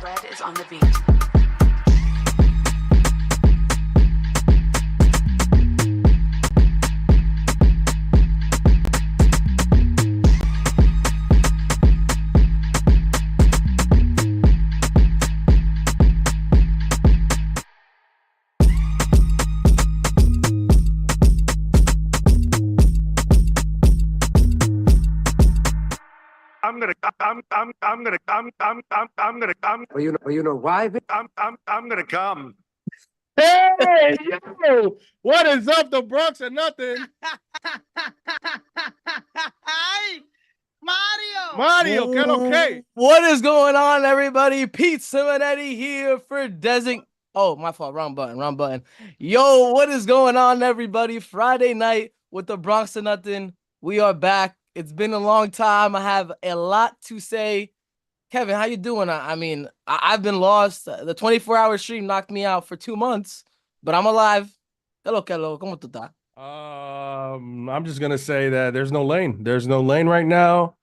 Red is on the beat. I'm gonna come. Well, you know why? I'm gonna come. Hey, yo, what is up? The Bronx or nothing. Hi, Mario. Mario, get okay. What is going on, everybody? Pete Simonetti here for Oh, my fault. Wrong button. Yo, what is going on, everybody? Friday night with the Bronx or nothing. We are back. It's been a long time. I have a lot to say. Kevin, how you doing? I've been lost. The 24-hour stream knocked me out for 2 months, but I'm alive. Hello, ¿cómo tú estás? I'm just gonna say that there's no lane. There's no lane right now,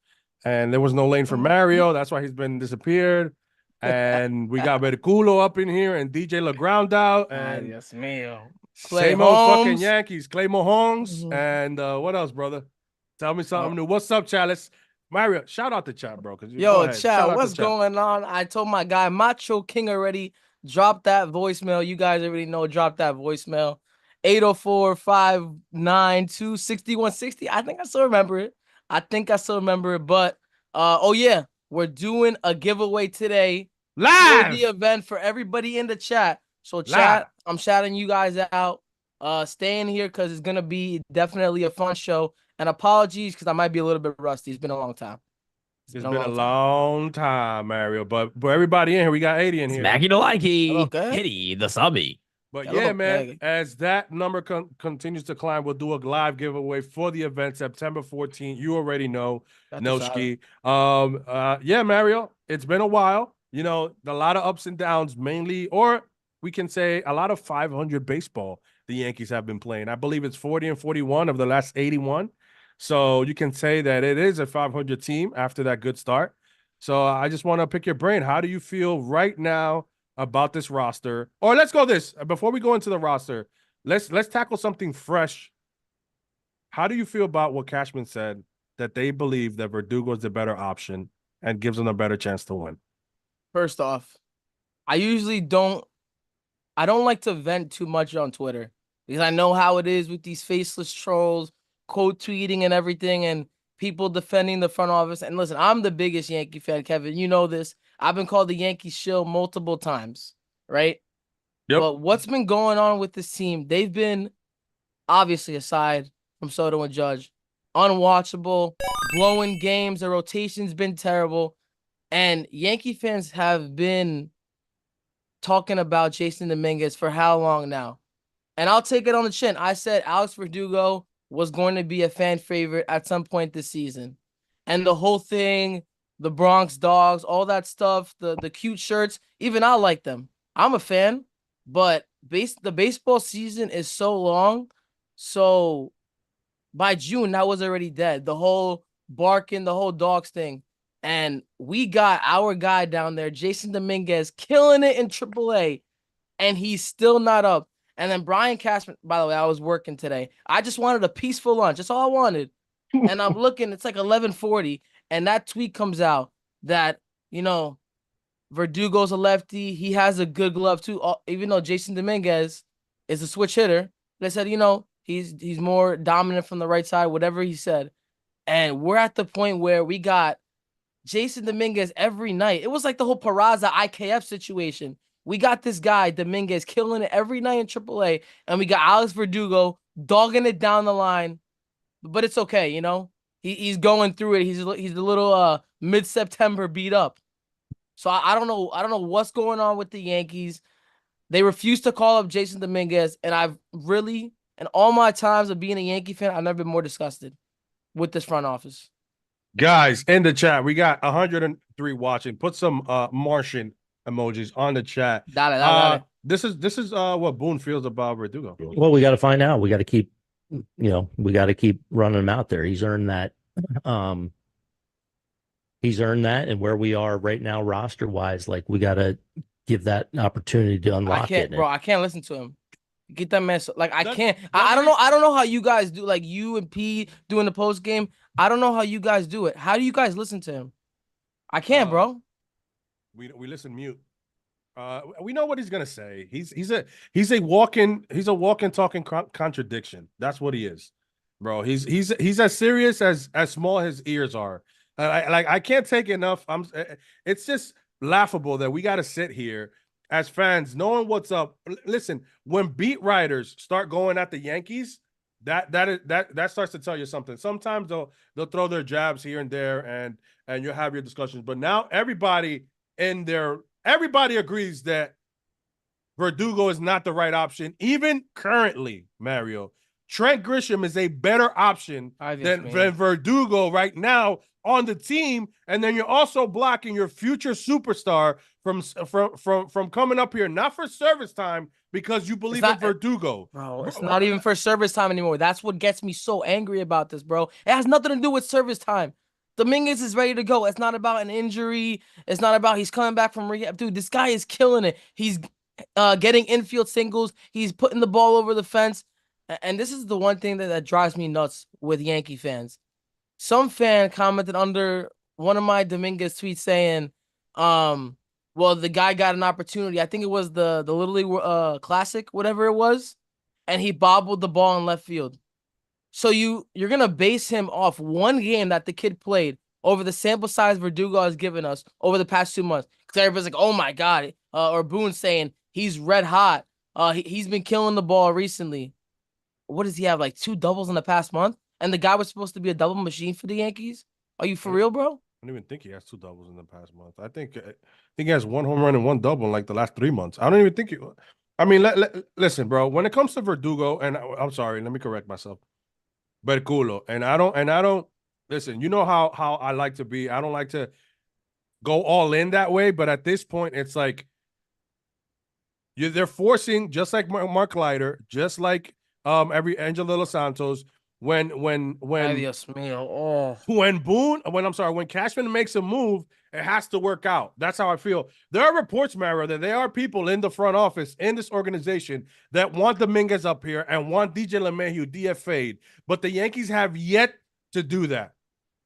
and there was no lane for Mario. That's why he's been disappeared. And we got Verdugo up in here and DJ LeGround out. And yes, ma'am. Same old fucking Yankees. Clay Mahomes. And what else, brother? Tell me something new. What's up, Chalice? Mario, shout out the chat, bro. Yo, chat, what's going on? I told my guy Macho King already. Drop that voicemail. You guys already know. Drop that voicemail. 804-592-6160. I think I still remember it. But oh yeah, we're doing a giveaway today. Live for the event for everybody in the chat. So chat, Live. I'm shouting you guys out. Stay in here because it's gonna be definitely a fun show. And apologies because I might be a little bit rusty. It's been a long time. It's been a long time, Mario. But everybody in here, we got 80 in here. Smacky the likey, Okay. Hitty the subby. But Hello, yeah, man, Maggie. as that number continues to climb, we'll do a live giveaway for the event September 14th. You already know, no ski. Yeah, Mario, it's been a while. You know, a lot of ups and downs, mainly, or we can say a lot of 500 baseball the Yankees have been playing. I believe it's 40 and 41 of the last 81. So you can say that it is a 500 team after that good start. So I just want to pick your brain. How do you feel right now about this roster? Or let's go this. Before we go into the roster, let's tackle something fresh. How do you feel about what Cashman said, that they believe that Verdugo is the better option and gives them a better chance to win? First off, I don't like to vent too much on Twitter because I know how it is with these faceless trolls, quote tweeting and everything, and people defending the front office. And listen, I'm the biggest Yankee fan, Kevin. You know this. I've been called the Yankee shill multiple times, right? Yep. But what's been going on with this team? They've been, obviously, aside from Stoto and Judge, unwatchable, blowing games. The rotation's been terrible. And Yankee fans have been talking about Jasson Dominguez for how long now? And I'll take it on the chin. I said Alex Verdugo was going to be a fan favorite at some point this season. And the whole thing, the Bronx dogs, all that stuff, the cute shirts, even I like them. I'm a fan, but the baseball season is so long. So by June, that was already dead. The whole barking, the whole dogs thing. And we got our guy down there, Jasson Dominguez, killing it in AAA, and he's still not up. And then Brian Cashman, by the way, I was working today. I just wanted a peaceful lunch. That's all I wanted. And I'm looking, it's like 11:40, and that tweet comes out that, Verdugo's a lefty. He has a good glove too, even though Jasson Dominguez is a switch hitter. They said, he's more dominant from the right side, whatever he said. And we're at the point where we got Jasson Dominguez every night. It was like the whole Peraza IKF situation. We got this guy, Dominguez, killing it every night in AAA, and we got Alex Verdugo dogging it down the line. But it's okay, he's going through it. He's a little mid-September beat up. So I don't know what's going on with the Yankees. They refuse to call up Jasson Dominguez, and I've really, in all my times of being a Yankee fan, I've never been more disgusted with this front office. Guys, in the chat, we got 103 watching. Put some Martian emojis on the chat. Dale. This is what Boone feels about Verdugo. Well, we got to find out. We got to keep, we got to keep running him out there. He's earned that he's earned that, and where we are right now, roster wise, like we gotta give that an opportunity to I unlock can't, it. bro. I can't listen to him. Get that mess. Like I That- can't. that I don't makes- know. I don't know how you guys do. Like you and P doing the post game. I don't know how you guys do it. How do you guys listen to him? I can't, bro. We listen mute. We know what he's gonna say. He's a walking talking contradiction. That's what he is, bro. He's as serious as small his ears are. I can't take enough. It's just laughable that we got to sit here as fans knowing what's up. Listen, when beat writers start going at the Yankees, that starts to tell you something. Sometimes they'll throw their jabs here and there, and you'll have your discussions. But now everybody agrees that Verdugo is not the right option, even currently, Mario. Trent Grisham is a better option than Verdugo right now on the team, and then you're also blocking your future superstar from coming up here, not for service time, because you believe in Verdugo. Bro, it's not even for service time anymore. That's what gets me so angry about this, bro. It has nothing to do with service time. Dominguez is ready to go. It's not about an injury. It's not about he's coming back from rehab. Dude, this guy is killing it. He's getting infield singles. He's putting the ball over the fence. And this is the one thing that drives me nuts with Yankee fans. Some fan commented under one of my Dominguez tweets saying, well, the guy got an opportunity. I think it was the Little League Classic, whatever it was, and he bobbled the ball in left field. So you're gonna base him off one game that the kid played over the sample size Verdugo has given us over the past 2 months. Because everybody's like, oh my God, or Boone's saying he's red hot. He's been killing the ball recently. What does he have, like 2 doubles in the past month? And the guy was supposed to be a double machine for the Yankees? Are you for real, bro? I don't even think he has 2 doubles in the past month. I think he has 1 home run and 1 double in like the last 3 months. I don't even think I mean, listen, bro. When it comes to Verdugo, and I'm sorry, let me correct myself. Verdugo, and I don't listen. You know how I like to be. I don't like to go all in that way, but at this point, it's like they're forcing, just like Mark Leiter, just like every Angel De Los Santos. When Cashman makes a move, it has to work out. That's how I feel. There are reports, Mario, that there are people in the front office in this organization that want Dominguez up here and want DJ LeMahieu DFA'd, but the Yankees have yet to do that.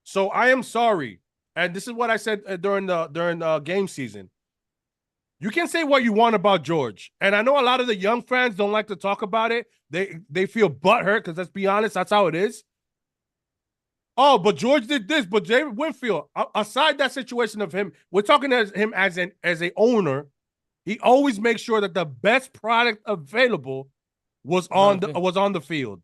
So I am sorry, and this is what I said during game season. You can say what you want about George, and I know a lot of the young fans don't like to talk about it. They feel butthurt because, let's be honest, that's how it is. Oh, but George did this, but David Winfield, aside that situation of him, we're talking as him as an owner. He always makes sure that the best product available was on the field.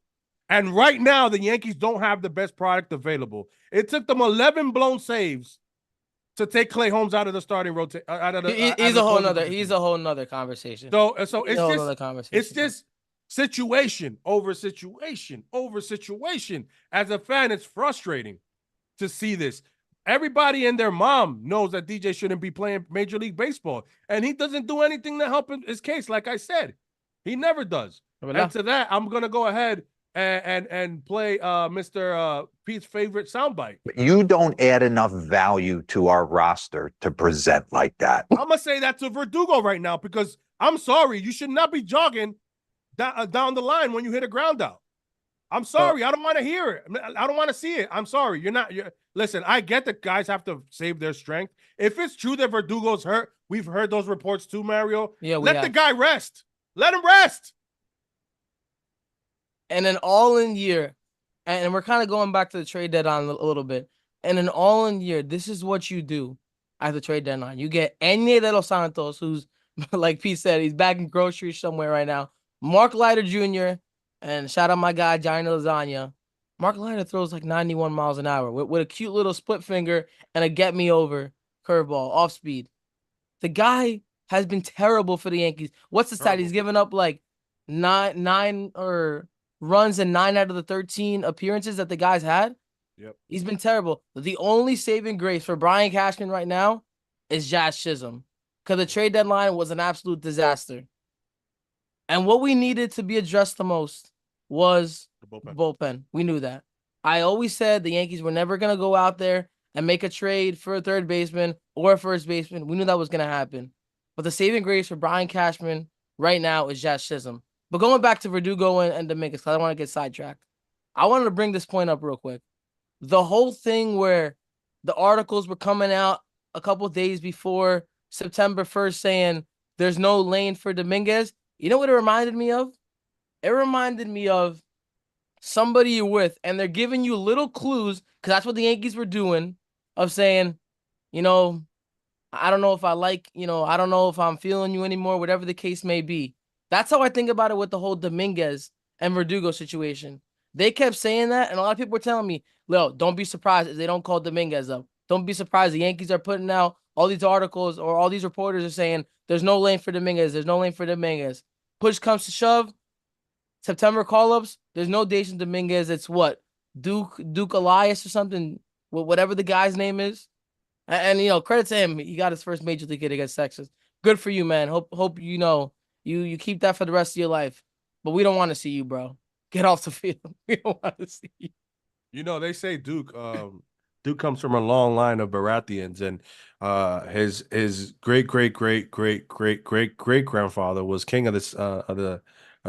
And right now, the Yankees don't have the best product available. It took them 11 blown saves to take Clay Holmes out of the starting rotation. He's a whole nother conversation. So it's just situation over situation over situation. As a fan, it's frustrating to see this. Everybody and their mom knows that DJ shouldn't be playing Major League Baseball, and he doesn't do anything to help his case. Like I said, he never does. And to that, I'm gonna go ahead and play Mr. Pete's favorite soundbite. You don't add enough value to our roster to present like that. I'm gonna say that to Verdugo right now, because I'm sorry, you should not be jogging down the line when you hit a ground out. I'm sorry. I don't want to hear it. I don't want to see it. I'm sorry. Listen, I get that guys have to save their strength. If it's true that Verdugo's hurt, we've heard those reports too, Mario. Yeah, let the guy rest. Let him rest. And an all-in year, and we're kind of going back to the trade deadline a little bit. And an all-in year, this is what you do at the trade deadline. You get Yankees De Los Santos, who's, like Pete said, he's bagging groceries somewhere right now. Mark Leiter Jr., and shout out my guy, Johnny Lasagna. Mark Leiter throws like 91 miles an hour with a cute little split finger and a get-me-over curveball, off speed. The guy has been terrible for the Yankees. What's the stat? He's given up like nine runs in 9 out of the 13 appearances that the guy's had. Yep. He's been terrible. The only saving grace for Brian Cashman right now is Chisholm, because the trade deadline was an absolute disaster. And what we needed to be addressed the most was the bullpen. We knew that. I always said the Yankees were never going to go out there and make a trade for a third baseman or a first baseman. We knew that was going to happen. But the saving grace for Brian Cashman right now is just Chisholm. But going back to Verdugo and Dominguez, because I don't want to get sidetracked. I wanted to bring this point up real quick. The whole thing where the articles were coming out a couple of days before September 1st saying there's no lane for Dominguez. You know what it reminded me of? It reminded me of somebody you're with, and they're giving you little clues, because that's what the Yankees were doing, of saying, you know, I don't know if I like, you know, I don't know if I'm feeling you anymore, whatever the case may be. That's how I think about it with the whole Dominguez and Verdugo situation. They kept saying that, and a lot of people were telling me, Lil, don't be surprised if they don't call Dominguez up. Don't be surprised. The Yankees are putting out all these articles, or all these reporters are saying there's no lane for Dominguez. There's no lane for Dominguez. Push comes to shove. September call-ups, there's no Jasson Dominguez. It's what? Duke Elias or something, whatever the guy's name is. And you know, credit to him. He got his first major league hit against Texas. Good for you, man. Hope you know you keep that for the rest of your life. But we don't want to see you, bro. Get off the field. We don't want to see you. You know, they say Duke comes from a long line of Baratheons, and his great grandfather was king of the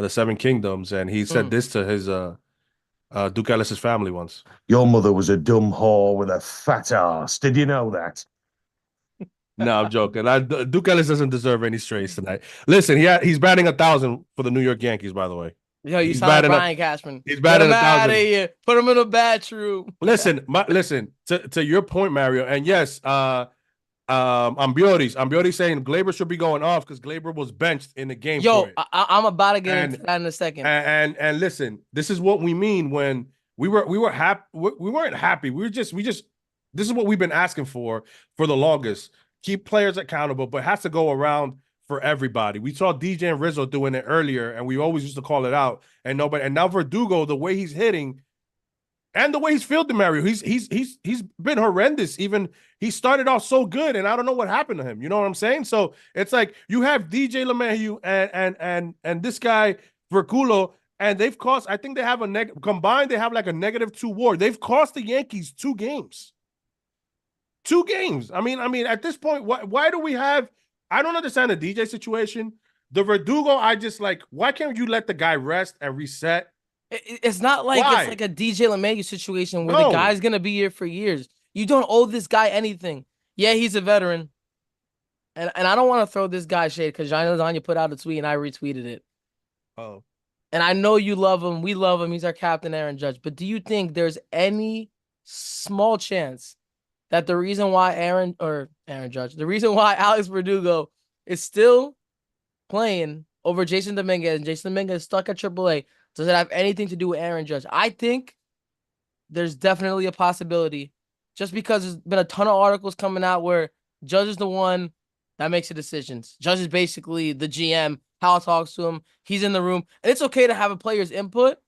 Seven Kingdoms, and he said this to his Duke Ellis's family once. Your mother was a dumb whore with a fat ass. Did you know that? No, I'm joking. Duke Ellis doesn't deserve any strays tonight. Listen, he's batting 1,000 for the New York Yankees, by the way. Yo, you sound like Brian Cashman. He's batting 1,000. Here. Put him in a bathroom. Listen, to your point, Mario, and yes, Ambiori saying Glaber should be going off because Glaber was benched in the game. Yo, for it. I'm about to get into that in a second. And listen, this is what we mean when we were happy. We weren't happy. We just this is what we've been asking for the longest. Keep players accountable, but it has to go around for everybody. We saw DJ and Rizzo doing it earlier, and we always used to call it out. And now Verdugo, the way he's hitting, and the way he's fielding, Mario, he's been horrendous. Even he started off so good, and I don't know what happened to him. You know what I'm saying? So it's like you have DJ LeMahieu and this guy Verdugo, and they've cost. I think they have combined. They have like a -2 WAR. They've cost the Yankees 2 games. 2 games. I mean, at this point, why do we have? I don't understand the DJ situation. The Verdugo, I just like. Why can't you let the guy rest and reset? It's not like it's like a DJ LeMahieu situation where the guy's gonna be here for years. You don't owe this guy anything. Yeah, he's a veteran, and I don't want to throw this guy shade because Gianni Lasagna put out a tweet and I retweeted it. Oh, and I know you love him. We love him. He's our captain, Aaron Judge. But do you think there's any small chance that the reason why the reason why Alex Verdugo is still playing over Jasson Dominguez, and Jasson Dominguez is stuck at AAA, does it have anything to do with Aaron Judge? I think there's definitely a possibility, just because there's been a ton of articles coming out where Judge is the one that makes the decisions. Judge is basically the GM. Hal talks to him. He's in the room. And it's okay to have a player's input,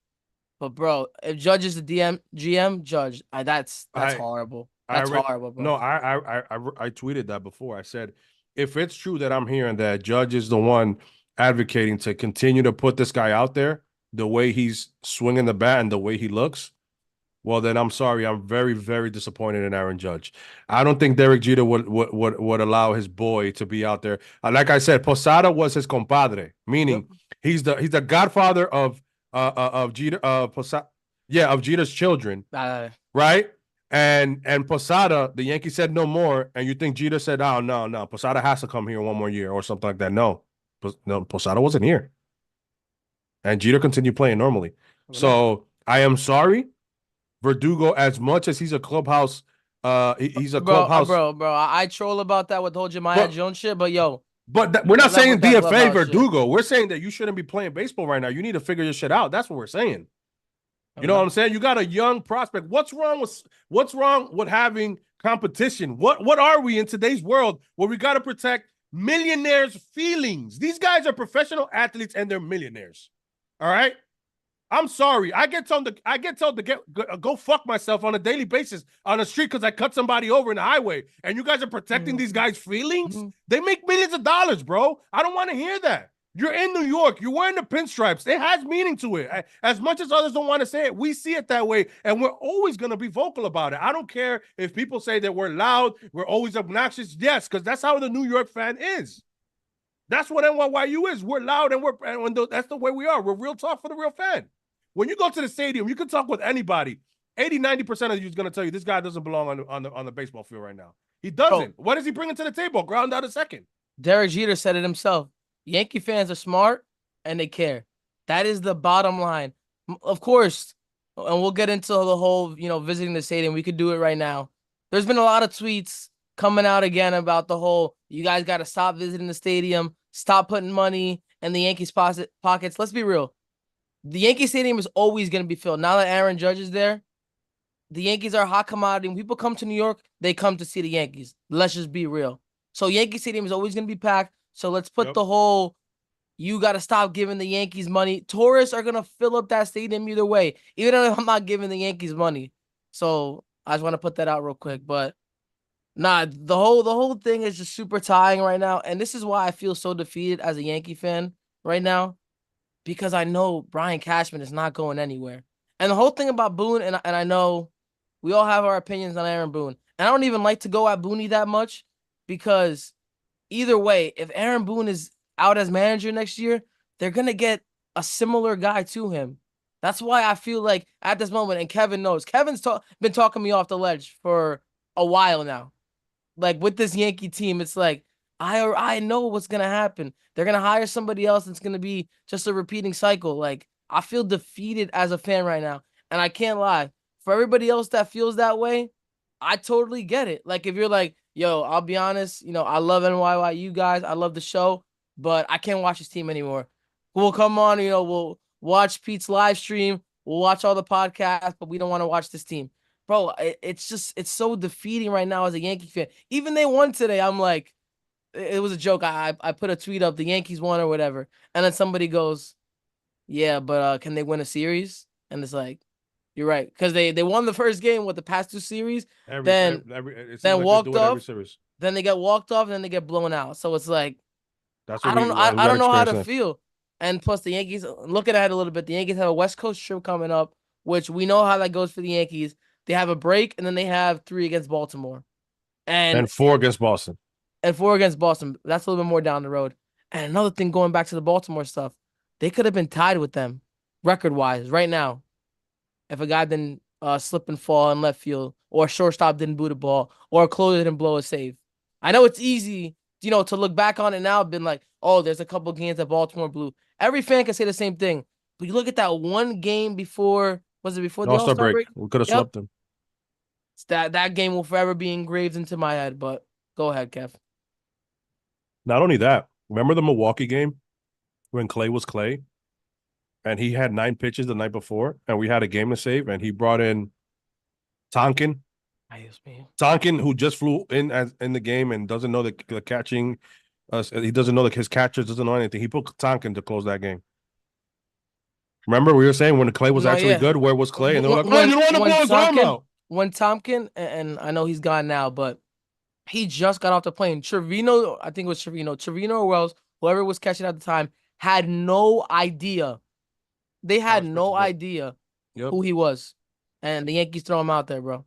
but, bro, if Judge is the GM, Judge, that's horrible. That's horrible, bro. No, I tweeted that before. I said, if it's true that I'm hearing that Judge is the one advocating to continue to put this guy out there, the way he's swinging the bat and the way he looks, well, then I'm sorry. I'm very, very disappointed in Aaron Judge. I don't think Derek Jeter would allow his boy to be out there. Like I said, Posada was his compadre, meaning he's the godfather of Jeter, of Jeter's children, right? And Posada, the Yankees said no more, and you think Jeter said, "Oh no, Posada has to come here one more year" or something like that? No, Posada wasn't here, and Jeter continued playing normally. So I am sorry, Verdugo. As much as he's a clubhouse, he's a clubhouse, bro. I troll about that with the whole Jemiah Jones shit, but yo. But we're not saying DFA Verdugo. Shit. We're saying that you shouldn't be playing baseball right now. You need to figure your shit out. That's what we're saying. You know what I'm saying? You got a young prospect. What's wrong with having competition? What are we in today's world where we got to protect millionaires' feelings? These guys are professional athletes and they're millionaires. All right? I'm sorry. I get told to go fuck myself on a daily basis on the street because I cut somebody over in the highway, and you guys are protecting these guys' feelings? They make millions of dollars, bro. I don't want to hear that. You're in New York. You're wearing the pinstripes. It has meaning to it. As much as others don't want to say it, we see it that way, and we're always going to be vocal about it. I don't care if people say that we're loud, we're always obnoxious. Yes, because that's how the New York fan is. That's what NYU is. We're loud, and that's the way we are. We're real talk for the real fan. When you go to the stadium, you can talk with anybody. 80-90% of you is going to tell you this guy doesn't belong on the baseball field right now. He doesn't. What is he bringing to the table? Ground out a second. Derek Jeter said it himself. Yankee fans are smart and they care. That is the bottom line. Of course, and we'll get into the whole, visiting the stadium. We could do it right now. There's been a lot of tweets coming out again about the whole, you guys got to stop visiting the stadium, stop putting money in the Yankees' pockets. Let's be real. The Yankee Stadium is always going to be filled. Now that Aaron Judge is there, the Yankees are a hot commodity. When people come to New York, they come to see the Yankees. Let's just be real. So Yankee Stadium is always going to be packed. So let's put the whole, you got to stop giving the Yankees money. Tourists are going to fill up that stadium either way, even if I'm not giving the Yankees money. So I just want to put that out real quick. But nah, the whole thing is just super tiring right now. And this is why I feel so defeated as a Yankee fan right now, because I know Brian Cashman is not going anywhere. And the whole thing about Boone, and I know we all have our opinions on Aaron Boone. And I don't even like to go at Booney that much, because either way, if Aaron Boone is out as manager next year, they're going to get a similar guy to him. That's why I feel like at this moment, and Kevin knows, Kevin's been talking me off the ledge for a while now. Like with this Yankee team, it's like, I know what's going to happen. They're going to hire somebody else. It's going to be just a repeating cycle. Like, I feel defeated as a fan right now. And I can't lie. For everybody else that feels that way, I totally get it. Like, if you're like, yo, I'll be honest, I love NYU guys. I love the show, but I can't watch this team anymore. We'll come on, we'll watch Pete's live stream. We'll watch all the podcasts, but we don't want to watch this team. Bro, it's so defeating right now as a Yankee fan. Even they won today. I'm like, it was a joke. I put a tweet up, the Yankees won or whatever. And then somebody goes, yeah, but can they win a series? And it's like, you're right. Because they won the first game with the past two series. Then walked off. Then they get walked off, and then they get blown out. So it's like, I don't know how to feel. And plus the Yankees, looking at it a little bit, the Yankees have a West Coast trip coming up, which we know how that goes for the Yankees. They have a break, and then they have 3 against Baltimore. And 4 against Boston. And 4 against Boston. That's a little bit more down the road. And another thing, going back to the Baltimore stuff, they could have been tied with them record-wise right now if a guy didn't slip and fall in left field, or a shortstop didn't boot a ball, or a closer didn't blow a save. I know it's easy, to look back on it now, been like, oh, there's a couple games that Baltimore blew. Every fan can say the same thing. But you look at that one game before, was it before the All-Star break? We could have swept them. That game will forever be engraved into my head, but go ahead, Kev. Not only that, remember the Milwaukee game when Clay was Clay? And he had 9 pitches the night before, and we had a game to save, and he brought in Tonkin. Tonkin, who just flew in the game and doesn't know the catching. He doesn't know that his catchers doesn't know anything. He put Tonkin to close that game. Remember, we were saying when Clay was actually good, where was Clay? And they were like, you don't want to blow his arm out. When Tonkin, and I know he's gone now, but he just got off the plane. Trevino, I think it was Trevino or Wells, whoever was catching at the time, had no idea. They had no idea who he was. And the Yankees throw him out there, bro.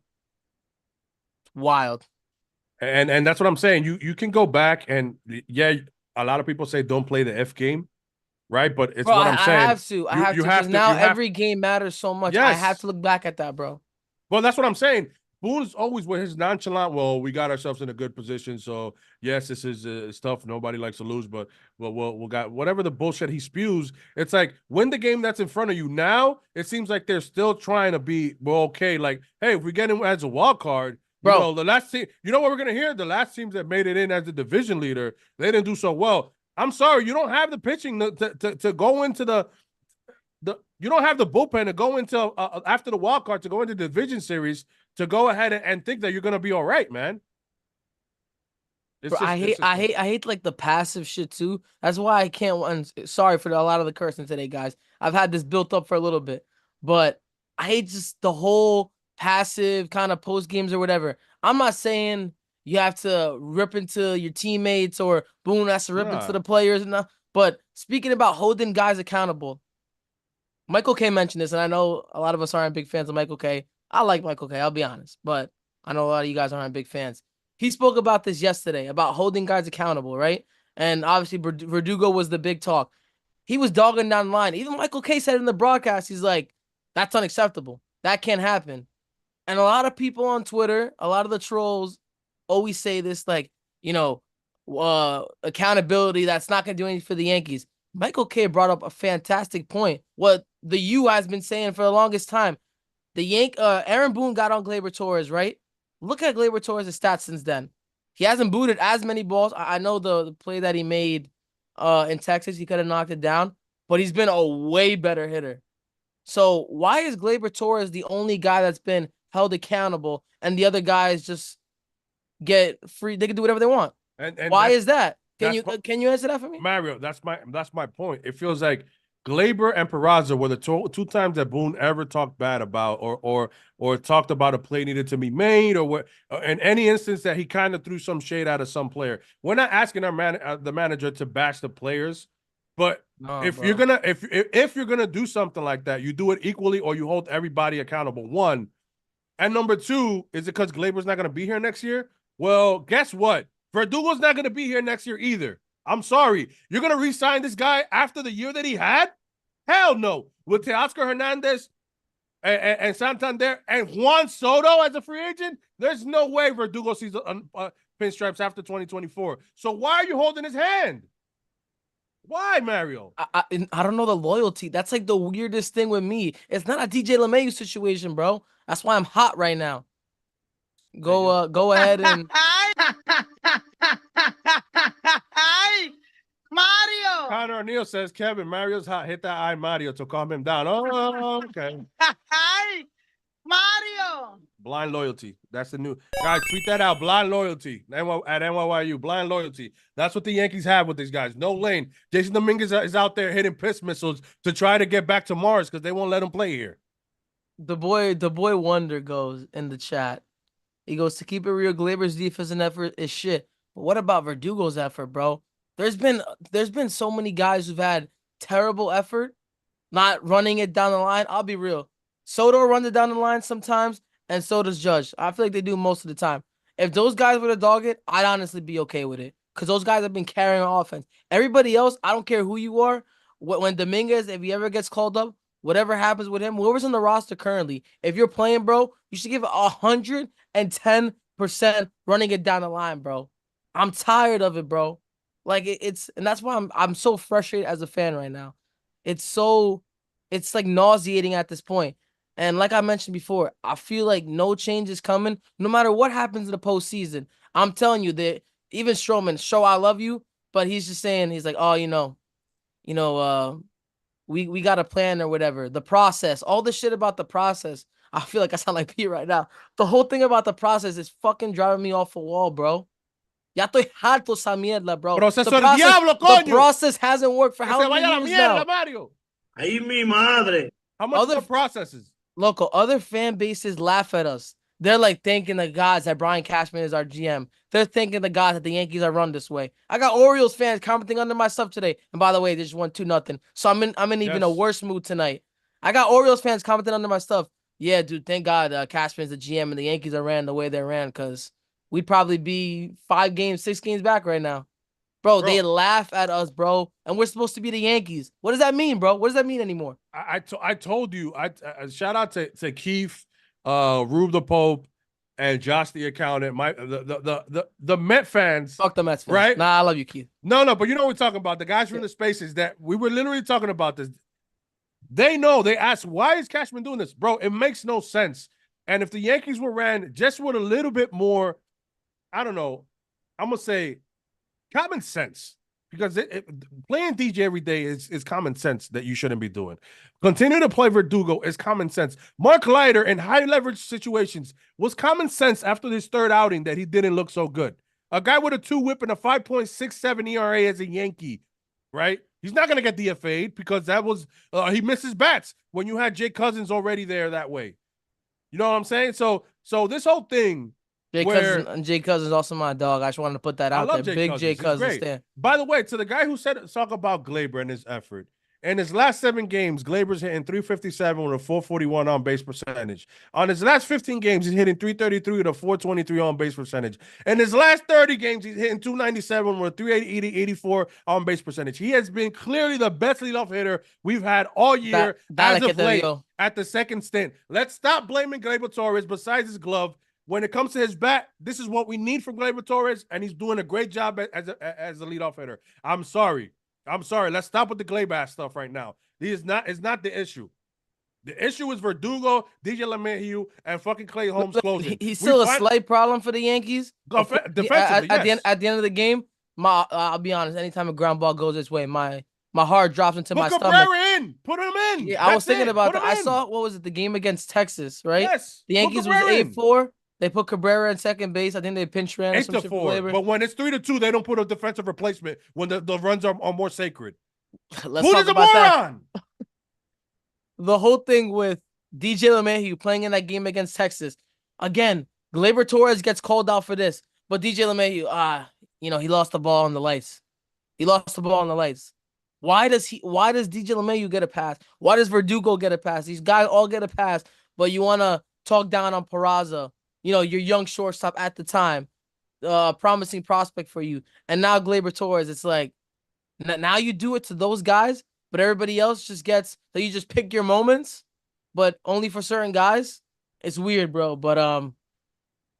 It's wild. And that's what I'm saying. You can go back and, yeah, a lot of people say don't play the F game, right? But it's what I'm saying. I have to. Because now every game matters so much. Yes. I have to look back at that, bro. Well, that's what I'm saying. Boone's always with his nonchalant, well, we got ourselves in a good position. So, yes, this is tough. Nobody likes to lose, but we'll got whatever the bullshit he spews. It's like, win the game that's in front of you. Now, it seems like they're still trying to be, well, okay, like, hey, if we get him as a wild card, bro, the last team, you know what we're going to hear? The last teams that made it in as the division leader, they didn't do so well. I'm sorry, you don't have the pitching to go into the you don't have the bullpen to go into after the wild card to go into the division series to go ahead and think that you're gonna be all right, man. I hate like the passive shit too. That's why I can't. Sorry for a lot of the cursing today, guys. I've had this built up for a little bit, but I hate just the whole passive kind of post games or whatever. I'm not saying you have to rip into your teammates or Boone has to rip into the players. But speaking about holding guys accountable, Michael K mentioned this, and I know a lot of us aren't big fans of Michael K. I like Michael K, I'll be honest, but I know a lot of you guys aren't big fans. He spoke about this yesterday, about holding guys accountable, right? And obviously, Verdugo was the big talk. He was dogging down the line. Even Michael K said in the broadcast, he's like, that's unacceptable. That can't happen. And a lot of people on Twitter, a lot of the trolls always say this, like, accountability, that's not going to do anything for the Yankees. Michael K brought up a fantastic point. What the U has been saying for the longest time. Aaron Boone got on Gleyber Torres, right? Look at Gleyber Torres' stats since then. He hasn't booted as many balls. I know the play that he made in Texas, he could have knocked it down, but he's been a way better hitter. So why is Gleyber Torres the only guy that's been held accountable and the other guys just get free? They can do whatever they want. And why is that? Can you answer that for me? Mario, that's my point. It feels like Gleyber and Peraza were the two times that Boone ever talked bad about or talked about a play needed to be made, or in any instance that he kind of threw some shade out of some player. We're not asking the manager to bash the players, but if you're gonna do something like that, you do it equally, or you hold everybody accountable. One, and number two, is it because Gleyber's not gonna be here next year? Well, guess what? Verdugo's not gonna be here next year either. I'm sorry. You're going to re-sign this guy after the year that he had? Hell no. With Teoscar Hernandez and Santander and Juan Soto as a free agent, there's no way Verdugo sees pinstripes after 2024. So why are you holding his hand? Why, Mario? I don't know the loyalty. That's like the weirdest thing with me. It's not a DJ LeMahieu situation, bro. That's why I'm hot right now. Go ahead and... Mario. Connor O'Neill says, Kevin, Mario's hot. Hit that eye, Mario, to calm him down. Oh, okay. Mario. Blind loyalty. That's the new... Guys, tweet that out. Blind loyalty. At NYU. Blind loyalty. That's what the Yankees have with these guys. No lane. Jasson Dominguez is out there hitting piss missiles to try to get back to Mars because they won't let him play here. The boy Wonder goes in the chat. He goes, to keep it real, Gleyber's defense and effort is shit. But what about Verdugo's effort, bro? There's been so many guys who've had terrible effort, not running it down the line. I'll be real. Soto runs it down the line sometimes, and so does Judge. I feel like they do most of the time. If those guys were to dog it, I'd honestly be okay with it because those guys have been carrying offense. Everybody else, I don't care who you are. When Dominguez, if he ever gets called up, whatever happens with him, whoever's on the roster currently, if you're playing, bro, you should give 110% running it down the line, bro. I'm tired of it, bro. Like and that's why I'm so frustrated as a fan right now. It's like nauseating at this point. And like I mentioned before, I feel like no change is coming, no matter what happens in the postseason. I'm telling you that even Stroman, show I love you, but he's just saying, he's like, oh, we got a plan or whatever. The process, all the shit about the process. I feel like I sound like Pete right now. The whole thing about the process is fucking driving me off the wall, bro. Ya estoy harto esa mierda, bro. Proceso del diablo, coño. The process hasn't worked for how many years now? Mario. Ay, mi madre. How much other processes? Loco, other fan bases laugh at us. They're like thanking the gods that Brian Cashman is our GM. They're thanking the gods that the Yankees are run this way. I got Orioles fans commenting under my stuff today. And by the way, they just won 2-0. So I'm in even a worse mood tonight. I got Orioles fans commenting under my stuff. Yeah, dude, thank God Cashman's the GM and the Yankees are ran the way they ran because we'd probably be 5 games, 6 games back right now. Bro, they laugh at us, bro. And we're supposed to be the Yankees. What does that mean, bro? What does that mean anymore? I told you. Shout out to Keith, Rube the Pope, and Josh the accountant. The Met fans. Fuck the Mets fans. Right? Nah, I love you, Keith. No, but you know what we're talking about. The guys from the spaces that we were literally talking about this. They know. They ask, why is Cashman doing this? Bro, it makes no sense. And if the Yankees were ran just with a little bit more, I don't know, I'm going to say common sense. Because playing DJ every day is common sense that you shouldn't be doing. Continue to play Verdugo is common sense. Mark Leiter in high leverage situations was common sense after his third outing that he didn't look so good. A guy with a 2-whip and a 5.67 ERA as a Yankee, right? He's not going to get DFA'd because that was he misses bats when you had Jake Cousins already there that way. You know what I'm saying? So this whole thing Jay Cousins is also my dog. I just wanted to put that I out love there. Jay Big Cousins. Jay He's Cousins great. stand. By the way, to the guy who talk about Glaber and his effort, in his last 7 games, Glaber's hitting 357 with a 441 on base percentage. On his last 15 games, he's hitting 333 with a 423 on base percentage. In his last 30 games, he's hitting 297 with a 384 on base percentage. He has been clearly the best leadoff hitter we've had all year as of late at the second stint. Let's stop blaming Gleyber Torres besides his glove. When it comes to his bat, this is what we need from Gleyber Torres, and he's doing a great job as a leadoff hitter. I'm sorry. Let's stop with the Gleyber stuff right now. It's not the issue. The issue is Verdugo, DJ LeMahieu, and fucking Clay Holmes closing. He's still a slight problem for the Yankees. Defensively, at the end of the game, I'll be honest. Anytime a ground ball goes this way, my heart drops into my stomach. Put him in. Yeah, I was thinking about that. I saw, what was it, the game against Texas, right? Yes. The Yankees was 8-4. They put Cabrera in second base. I think they pinch ran 8-4. But when it's 3-2, they don't put a defensive replacement when the runs are more sacred. Let's talk about that. The whole thing with DJ LeMahieu playing in that game against Texas. Again, Gleyber Torres gets called out for this. But DJ LeMahieu, he lost the ball on the lights. Why does DJ LeMahieu get a pass? Why does Verdugo get a pass? These guys all get a pass, but you want to talk down on Peraza. Your young shortstop at the time, promising prospect for you. And now Gleyber Torres, it's like, now you do it to those guys, but everybody else just gets, so you just pick your moments, but only for certain guys. It's weird, bro. But,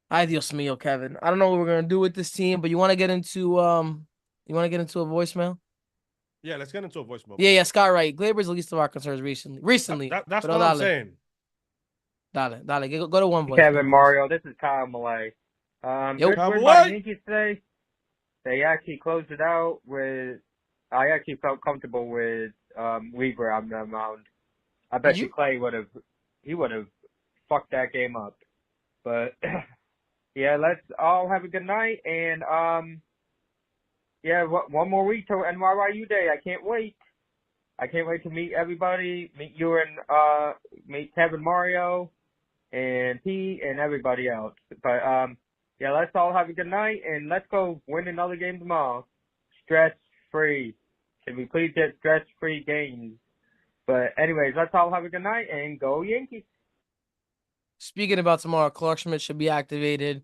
ay Dios mío, Kevin. I don't know what we're going to do with this team, but you want to get into a voicemail? Yeah, let's get into a voicemail. Yeah, Scott Wright. Gleyber's the least of our concerns recently. That's what I'm saying. Dale, go to one voice. Kevin, Mario, this is Kyle Malay. Good win by the Yankees today. They actually closed it out with. I actually felt comfortable with Weaver on the mound. I bet you Clay would have fucked that game up. But yeah, let's all have a good night and one more week to NYU Day. I can't wait. I can't wait to meet everybody, meet you and meet Kevin, Mario, and Pete, and everybody else. But, let's all have a good night, and let's go win another game tomorrow. Stress-free. Can we please get stress-free games? But anyways, let's all have a good night, and go Yankees. Speaking about tomorrow, Clark Schmidt should be activated.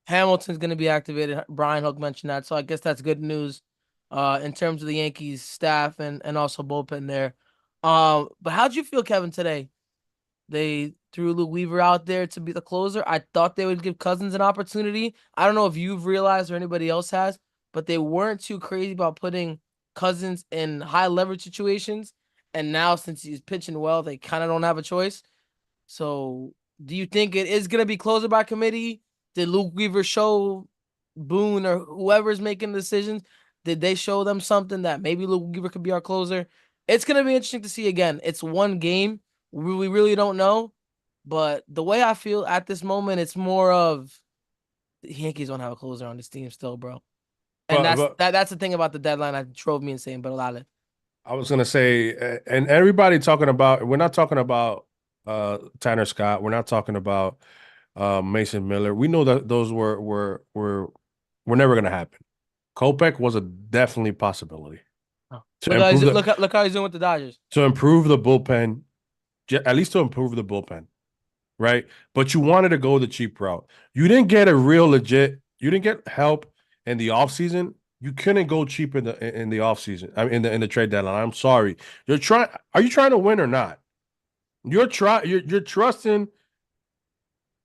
Hamilton's going to be activated. Brian Hook mentioned that, so I guess that's good news in terms of the Yankees staff and also bullpen there. But how'd you feel, Kevin, today? They threw Luke Weaver out there to be the closer. I thought they would give Cousins an opportunity. I don't know if you've realized or anybody else has, but they weren't too crazy about putting Cousins in high leverage situations. And now, since he's pitching well, they kind of don't have a choice. So do you think it is going to be closer by committee? Did Luke Weaver show Boone or whoever's making the decisions? Did they show them something that maybe Luke Weaver could be our closer? It's going to be interesting to see again. It's one game. We really don't know. But the way I feel at this moment, it's more of the Yankees don't have a closer on this team still, bro. And that's the thing about the deadline that drove me insane. But Lale. I was going to say, and everybody talking about, we're not talking about Tanner Scott. We're not talking about Mason Miller. We know that those were never going to happen. Kopech was a definitely possibility. Oh. Look how he's doing with the Dodgers. To improve the bullpen, at least to improve the bullpen, right? But you wanted to go the cheap route. You didn't get a real legit. You didn't get help in the offseason. You couldn't go cheap in the offseason. I mean, in the trade deadline. I'm sorry. Are you trying to win or not? You're trusting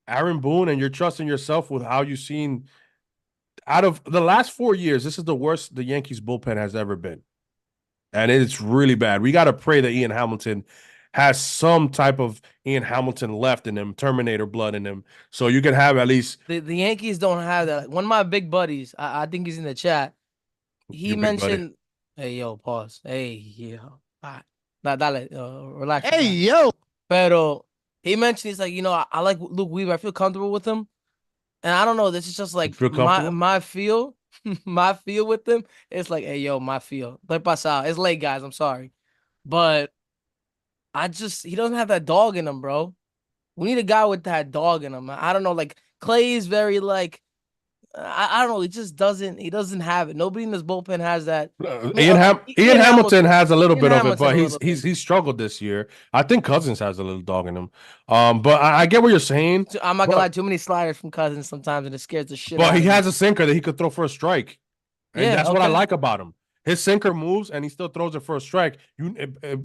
Aaron Boone and you're trusting yourself with how you've seen. Out of the last 4 years, this is the worst the Yankees bullpen has ever been. And it's really bad. We got to pray that Ian Hamilton has some type of Ian Hamilton left in him, Terminator blood in him. So you can have at least. The Yankees don't have that. One of my big buddies, I think he's in the chat. He mentioned, hey, yo, pause. Hey, yo. Relax. Hey, yo. Pero he mentioned, he's like, I like Luke Weaver. I feel comfortable with him. And I don't know, this is just like my feel. My feel with them. It's like, hey, yo, my feel. It's late, guys. I'm sorry. But he doesn't have that dog in him, bro. We need a guy with that dog in him. I don't know, like Clay is very like I don't know. He just doesn't. He doesn't have it. Nobody in this bullpen has that. Ian Hamilton has a little Ian bit of it, Hamilton but a little bit. he's struggled this year. I think Cousins has a little dog in him. But I get what you're saying. I'm not gonna lie. Too many sliders from Cousins sometimes, and it scares the shit. But out he of me. has a sinker that he could throw for a strike, and Yeah, that's what I okay. like about him. His sinker moves, and he still throws it for a strike.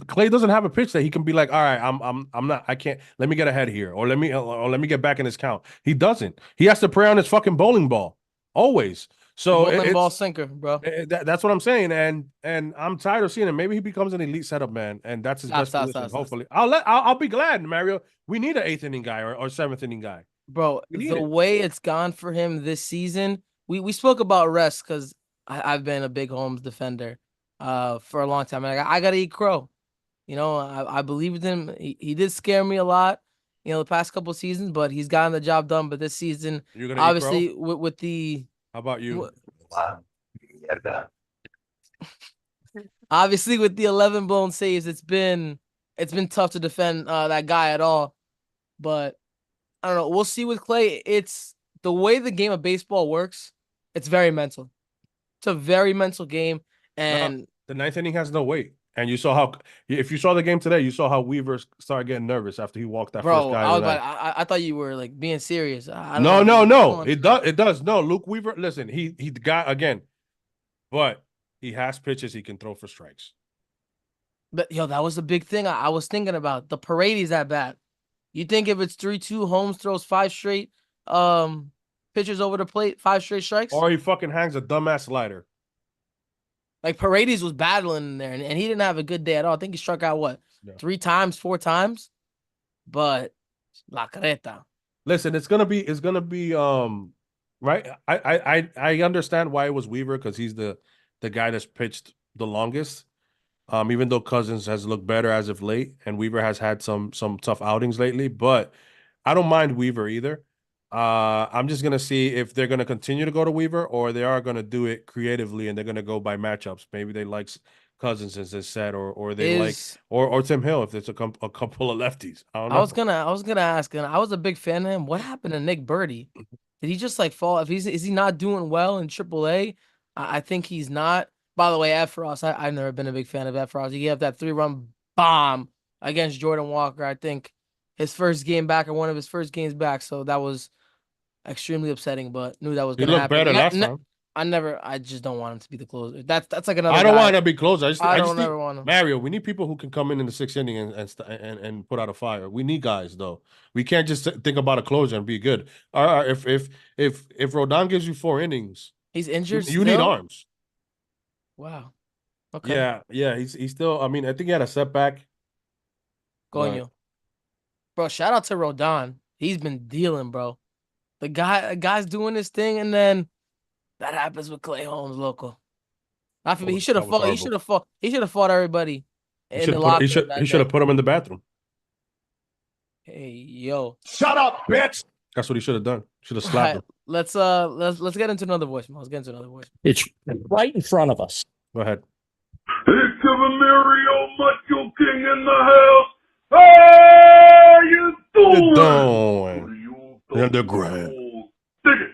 Clay doesn't have a pitch that he can be like, all right, I'm not, I can't. Let me get ahead here, or let me get back in his count. He doesn't. He has to pray on his fucking bowling ball always. So bowling ball sinker, bro. That's what I'm saying, and I'm tired of seeing it. Maybe he becomes an elite setup man, and that's his best position. Hopefully, I'll be glad, Mario. We need an 8th inning guy or 7th inning guy, bro. The way it's gone for him this season, we spoke about rest because I've been a big Holmes defender for a long time. And I gotta eat crow. You know, I believed in him. He did scare me a lot, you know, the past couple of seasons, but he's gotten the job done. But this season, obviously, with the how about you? Obviously, with the 11 blown saves, it's been tough to defend that guy at all. But I don't know. We'll see with Clay. It's the way the game of baseball works. It's very mental. It's a very mental game, and the 9th inning has no weight. And you saw how, if you saw the game today, you saw how Weaver started getting nervous after he walked that first guy. I thought you were like being serious. No. It does. No, Luke Weaver. Listen, he got again, but he has pitches he can throw for strikes. But that was the big thing I was thinking about. The Paredes at bat. You think if it's 3-2, Holmes throws 5 straight pitches over the plate, 5 straight strikes, or he fucking hangs a dumbass slider. Like Paredes was battling in there, and he didn't have a good day at all. I think he struck out 3 times, 4 times, but la careta. Listen, it's gonna be right. I understand why it was Weaver because he's the guy that's pitched the longest. Even though Cousins has looked better as of late, and Weaver has had some tough outings lately, but I don't mind Weaver either. I'm just gonna see if they're gonna continue to go to Weaver or they are gonna do it creatively and they're gonna go by matchups. Maybe they like Cousins as they said, or they like or Tim Hill if it's a couple of lefties. I don't know. I was gonna ask, and I was a big fan of him. What happened to Nick Birdie? Did he just like fall? Is he not doing well in AAA? I think he's not. By the way, Ed Frost, I've never been a big fan of Ed Frost. He gave that 3-run bomb against Jordan Walker. I think his first game back or one of his first games back. So that was extremely upsetting, but knew that was going to happen. He looked better last time. I just don't want him to be the closer. That's like another. I don't want to be closer. I just never want him. Mario, we need people who can come in the 6th inning and put out a fire. We need guys though. We can't just think about a closer and be good. If Rodon gives you 4 innings, he's injured. You need arms. Wow. Okay. Yeah. He's still. I mean, I think he had a setback. Coño. Bro, shout out to Rodon. He's been dealing, bro. The guy's doing his thing, and then that happens with Clay Holmes, local. He should have fought. He should have fought everybody in the locker room. He should have put him in the bathroom. Hey, yo. Shut up, bitch. That's what he should have done. Should have slapped him. Let's get into another voicemail. It's right in front of us. Go ahead. Hey, Kevin Mario, Macho King in the house. How you doing? The underground. Dig it.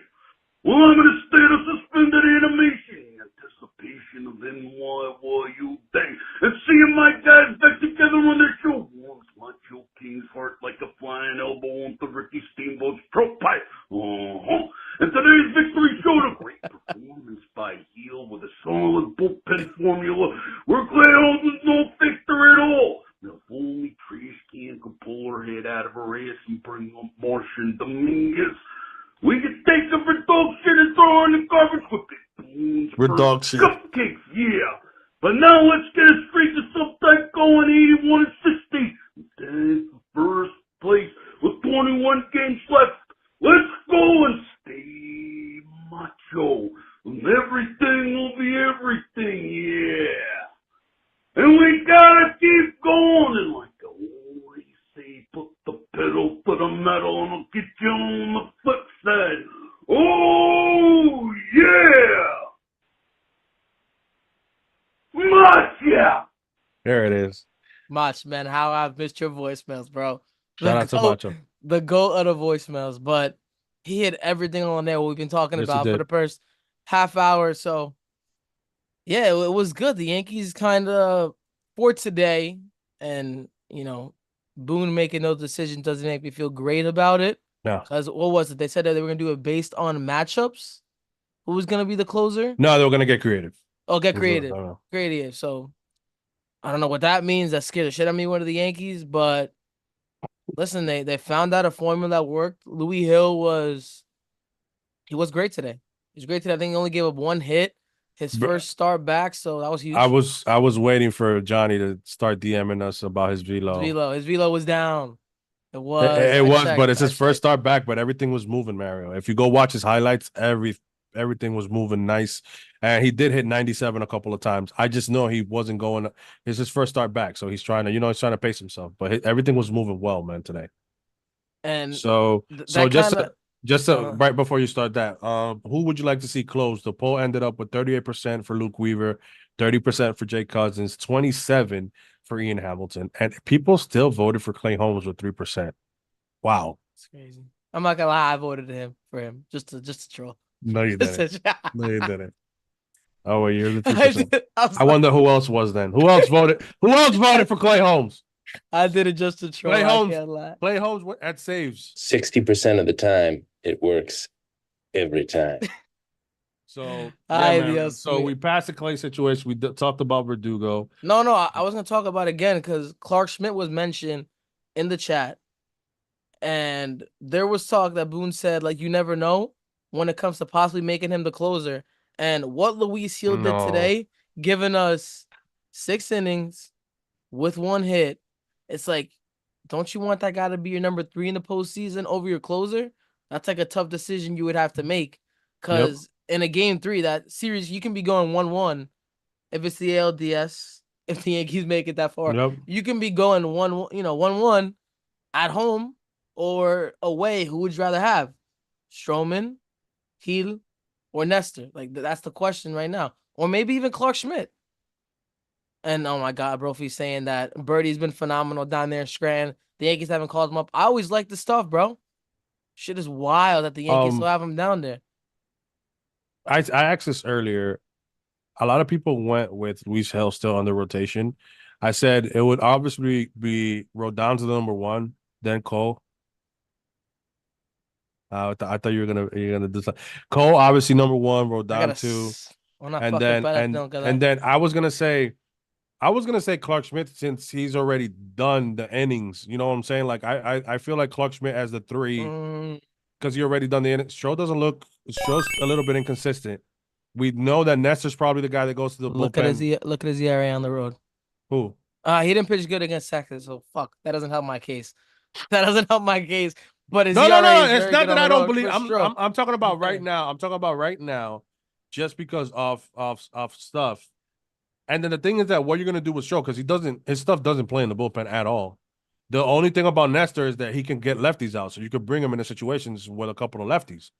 Well, I'm in a state of suspended animation, anticipation of NYYU Day, and seeing my guys back together on their show. Warms Macho King's heart like a flying elbow onto Ricky Steamboat's throat pipe. And today's victory showed a great performance by Heel with a solid bullpen formula where Clay Holmes was no victor at all. Now, if only Trace can pull her head out of her ass and bring up Martian Dominguez, we could take the red dog shit and throw her in the garbage with big balloons. Red dog shit. Cupcakes, yeah. But now let's get a streak of subtype going, 81 and 60. That's first place with 21 games left. Let's go and stay macho. And everything will be everything, yeah. And we gotta keep going. And like I always say, put the pedal to the metal and I'll get you on the flip side. Oh, yeah. Macho. There it is. Mach, man, how I've missed your voicemails, bro. Shout out to Macho. The goat of the voicemails. But he hit everything on there what we've been talking Yes, he about for did. the first half hour. So yeah, it was good. The Yankees kind of for today, and Boone making those decisions doesn't make me feel great about it. No. Because what was it? They said that they were gonna do it based on matchups. Who was gonna be the closer? No, they were gonna get creative. Oh, get I creative. don't know. Creative. So I don't know what that means. That scared the shit out of me, one of the Yankees. But listen, they found out a formula that worked. Louis Hill was great today. He was great today. I think he only gave up one hit, his first start back, so that was huge. I was waiting for Johnny to start DMing us about his velo. His velo was down. It was. It was, but it's his first start back. But everything was moving, Mario. If you go watch his highlights, everything was moving nice, and he did hit 97 a couple of times. I just know he wasn't going. It's his first start back, so he's trying to, he's trying to pace himself. But everything was moving well, man, today. And so right before you start that, who would you like to see close? The poll ended up with 38% for Luke Weaver, 30% for Jake Cousins, 27% for Ian Hamilton, and people still voted for Clay Holmes with 3%. Wow, it's crazy. I'm not gonna lie, I voted for him just to troll. No, you didn't. No, you didn't. Oh, well, you're the 3%. I wonder who else was then. Who else voted? Who else voted for Clay Holmes? I did it just to troll. Clay Holmes at saves 60% of the time. It works every time. So so we passed the Clay situation. We talked about Verdugo. No, I was gonna talk about it again because Clark Schmit was mentioned in the chat, and there was talk that Boone said like you never know when it comes to possibly making him the closer. And what Luis Hill did today, giving us 6 innings with 1 hit, it's like, don't you want that guy to be your number 3 in the postseason over your closer? That's like a tough decision you would have to make. Because in a game 3, that series, you can be going 1-1 if it's the ALDS, if the Yankees make it that far. You can be going 1-1 at home or away. Who would you rather have? Stroman, Hill, or Nestor? Like, that's the question right now. Or maybe even Clark Schmit. And oh my God, Brophy's saying that Birdie's been phenomenal down there in Scranton. The Yankees haven't called him up. I always like the stuff, bro. Shit is wild that the Yankees still have him down there. I asked this earlier. A lot of people went with Luis Hill still on the rotation. I said it would obviously be Rodon to the number 1, then Cole. I thought you were gonna do something. Cole obviously number 1, Rodon 2, and then I was gonna say Clark Schmit since he's already done the innings. You know what I'm saying? Like I feel like Clark Schmit as the 3 because he already done the innings. Stroh's a little bit inconsistent. We know that Nestor's probably the guy that goes to the bullpen. Look at his ERA on the road. Who? He didn't pitch good against Texas, so fuck. That doesn't help my case. That doesn't help my case. But his no. It's not that I don't believe. Sure. I'm talking about right now. I'm talking about right now, just because of stuff. And then the thing is that what you're gonna do with Stroh, because his stuff doesn't play in the bullpen at all. The only thing about Nestor is that he can get lefties out, so you could bring him into situations with a couple of lefties.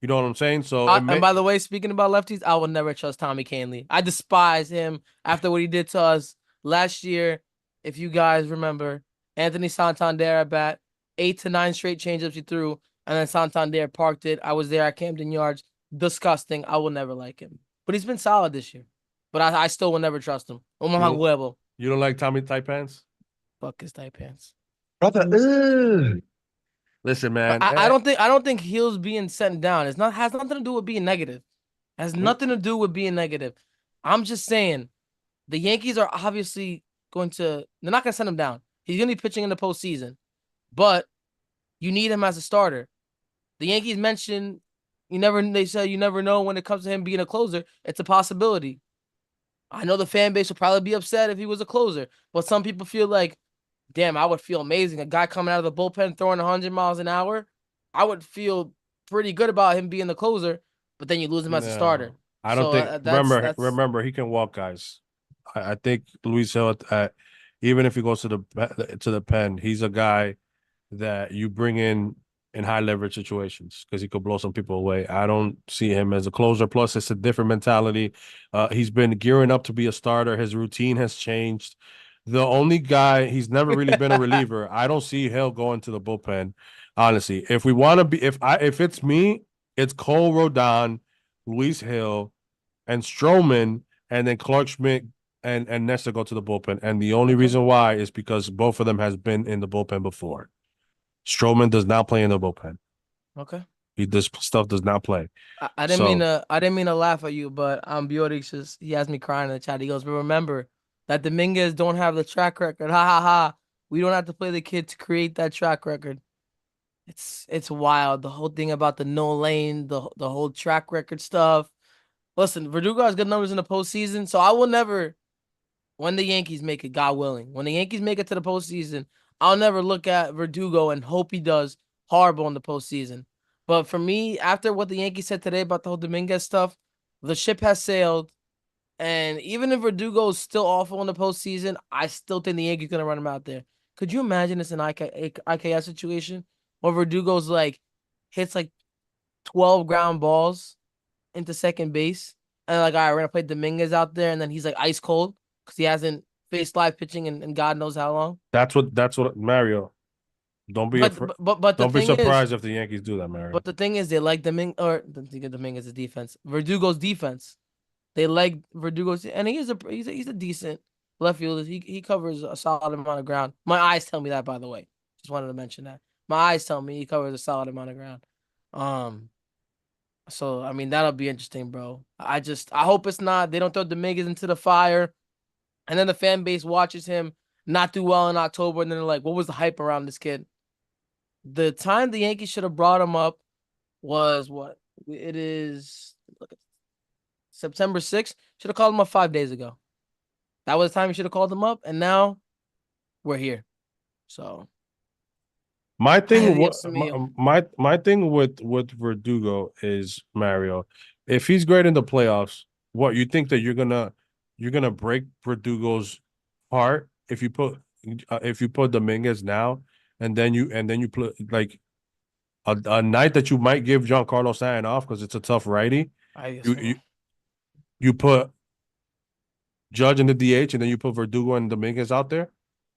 You know what I'm saying? So, and by the way, speaking about lefties, I will never trust Tommy Kahnle. I despise him after what he did to us last year. If you guys remember, Anthony Santander at bat, 8 to 9 straight changeups he threw, and then Santander parked it. I was there at Camden Yards. Disgusting. I will never like him. But he's been solid this year. But I still will never trust him. You don't like Tommy Tight Pants? Fuck his tight pants. Brother, listen, man. I don't think Hill's being sent down. Has nothing to do with being negative. Has nothing to do with being negative. I'm just saying the Yankees are obviously they're not gonna send him down. He's gonna be pitching in the postseason. But you need him as a starter. The Yankees mentioned they said you never know when it comes to him being a closer. It's a possibility. I know the fan base will probably be upset if he was a closer, but some people feel like, damn, I would feel amazing. A guy coming out of the bullpen throwing 100 miles an hour, I would feel pretty good about him being the closer, but then you lose him as a starter. I don't think, remember, he can walk guys. I think Luis Hill, even if he goes to the pen, he's a guy that you bring in high leverage situations because he could blow some people away. I don't see him as a closer. Plus, it's a different mentality. He's been gearing up to be a starter. His routine has changed. The only guy, he's never really been a reliever. I don't see Hill going to the bullpen. Honestly, if we want to be, if it's me, it's Cole Rodon, Luis Hill, and Stroman, and then Clark Schmidt and Nestor go to the bullpen. And the only reason why is because both of them has been in the bullpen before. Stroman does not play in the bullpen. Okay. This stuff does not play. I didn't mean to laugh at you, but Beauty just he has me crying in the chat. He goes, but remember that Dominguez don't have the track record. Ha ha ha. We don't have to play the kid to create that track record. It's wild. The whole thing about the no lane, the whole track record stuff. Listen, Verdugo has good numbers in the postseason, so I will never, when the Yankees make it, God willing, when the Yankees make it to the postseason, I'll never look at Verdugo and hope he does horrible in the postseason. But for me, after what the Yankees said today about the whole Dominguez stuff, the ship has sailed. And even if Verdugo is still awful in the postseason, I still think the Yankees going to run him out there. Could you imagine this in an IKS situation where Verdugo's hits 12 ground balls into second base, and all right, we're gonna play Dominguez out there, and then he's ice cold because he hasn't faced live pitching in God knows how long. That's what Mario. Don't be don't be surprised if the Yankees do that, Mario. But the thing is, they like Dominguez's defense, Verdugo's defense. They like Verdugo's, and he's a decent left fielder. He covers a solid amount of ground. My eyes tell me that, by the way. Just wanted to mention that. My eyes tell me he covers a solid amount of ground. So I mean that'll be interesting, bro. I hope it's not. They don't throw Dominguez into the fire, and then the fan base watches him not do well in October, and then they're like, "What was the hype around this kid?" The time the Yankees should have brought him up was what? It is September 6th. Should have called him up 5 days ago. That was the time you should have called him up, and now we're here. So my thing with Verdugo is, Mario, if he's great in the playoffs, what you think that you're gonna break Verdugo's heart if you put Dominguez now, and then you put a night that you might give Giancarlo Stanton off because it's a tough righty. You put Judge in the DH, and then you put Verdugo and Dominguez out there,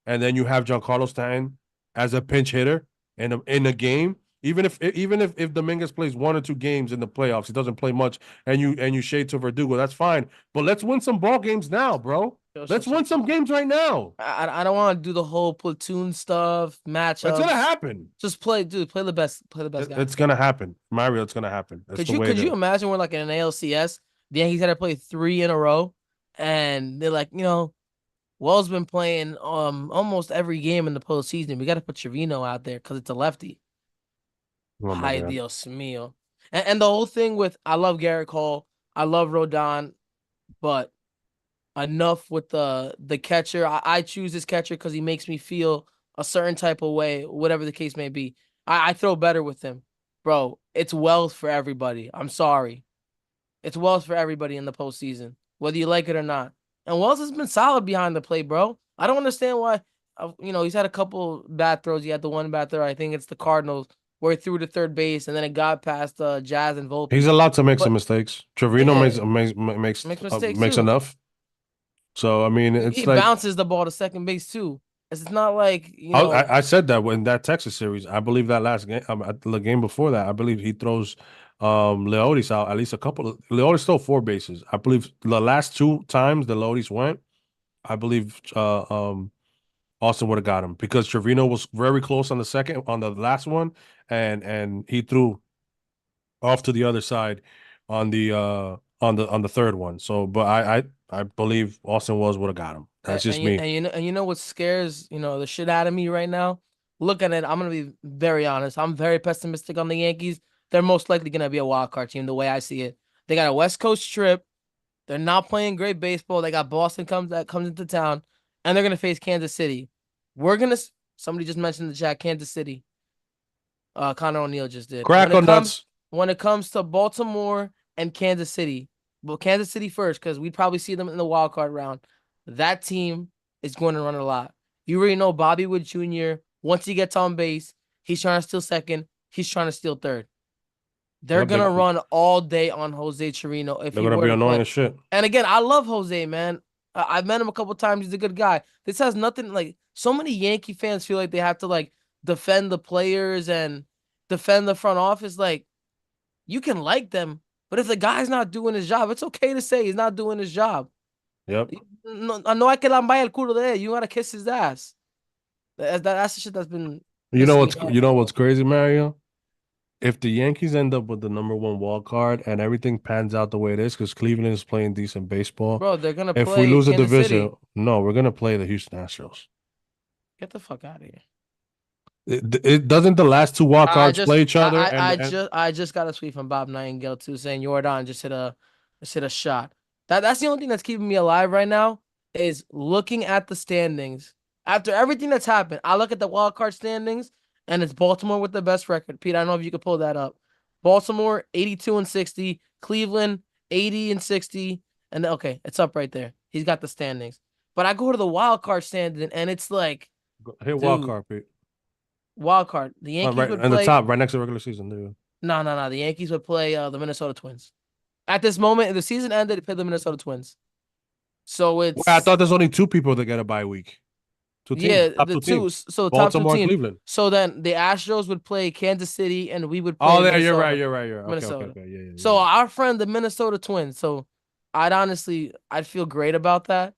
and then you have Giancarlo Stanton as a pinch hitter in a game. Even if Dominguez plays 1 or 2 games in the playoffs, he doesn't play much, and you shade to Verdugo, that's fine. But let's win some ball games now, bro. Let's win some games right now. I don't want to do the whole platoon stuff, matchups. It's gonna happen. Just play the best guy. It's gonna happen, Mario. It's gonna happen. Could you imagine we're in an ALCS, the Yankees had to play 3 in a row, and they're like, Wells been playing almost every game in the postseason. We got to put Trevino out there because it's a lefty. Ay, Dios mío. And the whole thing with, I love Garrett Cole, I love Rodon, but enough with the catcher. I choose this catcher because he makes me feel a certain type of way, whatever the case may be. I throw better with him. Bro, it's Wells for everybody. I'm sorry. It's Wells for everybody in the postseason, whether you like it or not. And Wells has been solid behind the plate, bro. I don't understand why, he's had a couple bad throws. He had the one bad throw, I think it's the Cardinals, where he threw to third base, and then it got past Jazz and Volpe. He's allowed to make some mistakes. Trevino makes mistakes enough. So, I mean, he bounces the ball to second base, too. It's not like, I said that in that Texas series. I believe that last game, the game before that, I believe he throws Leotis out at least a couple. Leotis stole 4 bases. I believe the last 2 times the Leotis went, I believe Austin would have got him because Trevino was very close on the last one, and he threw off to the other side on the third one. So, but I believe Austin would have got him. That's just me. And you know what scares the shit out of me right now? Look at it. I'm gonna be very honest. I'm very pessimistic on the Yankees. They're most likely gonna be a wild card team the way I see it. They got a West Coast trip. They're not playing great baseball. They got Boston comes into town, and they're gonna face Kansas City. Somebody just mentioned in the chat Kansas City. Connor O'Neill just did. Crack on nuts. When it comes to Baltimore and Kansas City, well, Kansas City first, because we'd probably see them in the wild card round. That team is going to run a lot. You already know Bobby Wood Jr., once he gets on base, he's trying to steal second, he's trying to steal third. They're going to run all day on Jose Chirino. They're going to be annoying as shit. And again, I love Jose, man. I've met him a couple times. He's a good guy. This has nothing, so many Yankee fans feel like they have to, defend the players and defend the front office. Like, you can like them, but if the guy's not doing his job, it's okay to say he's not doing his job. Yep. No hay que lambar el culo de él. You gotta kiss his ass. That's the shit that's been. You know pissing me off. what's crazy, Mario? If the Yankees end up with the #1 wild card and everything pans out the way it is, because Cleveland is playing decent baseball, Bro, they're gonna if play we lose a Kansas division, City. no, we're gonna play the Houston Astros. Get the fuck out of here. It doesn't the last two wild cards play each other? I just got a tweet from Bob Nightingale too saying Jordan just hit a shot. That's the only thing that's keeping me alive right now is looking at the standings. After everything that's happened, I look at the wild card standings and it's Baltimore with the best record. Pete, I don't know if you could pull that up. Baltimore 82-60, Cleveland 80-60, and okay, it's up right there. He's got the standings. But I go to the wild card standing and it's like hit wild card, Pete. Wild card. The Yankees right would in play the top, right next to regular season. Dude. No. The Yankees would play the Minnesota Twins. At this moment, if the season ended, they played the Minnesota Twins. So it's. Well, I thought there's only two people that get a bye week. Two teams. Yeah, top the two two. teams. So Baltimore, top two teams. Cleveland. So then the Astros would play Kansas City, and we would play. Oh, yeah, Minnesota, you're right. Minnesota. Okay. Yeah. So our friend, the Minnesota Twins. So I'd feel great about that.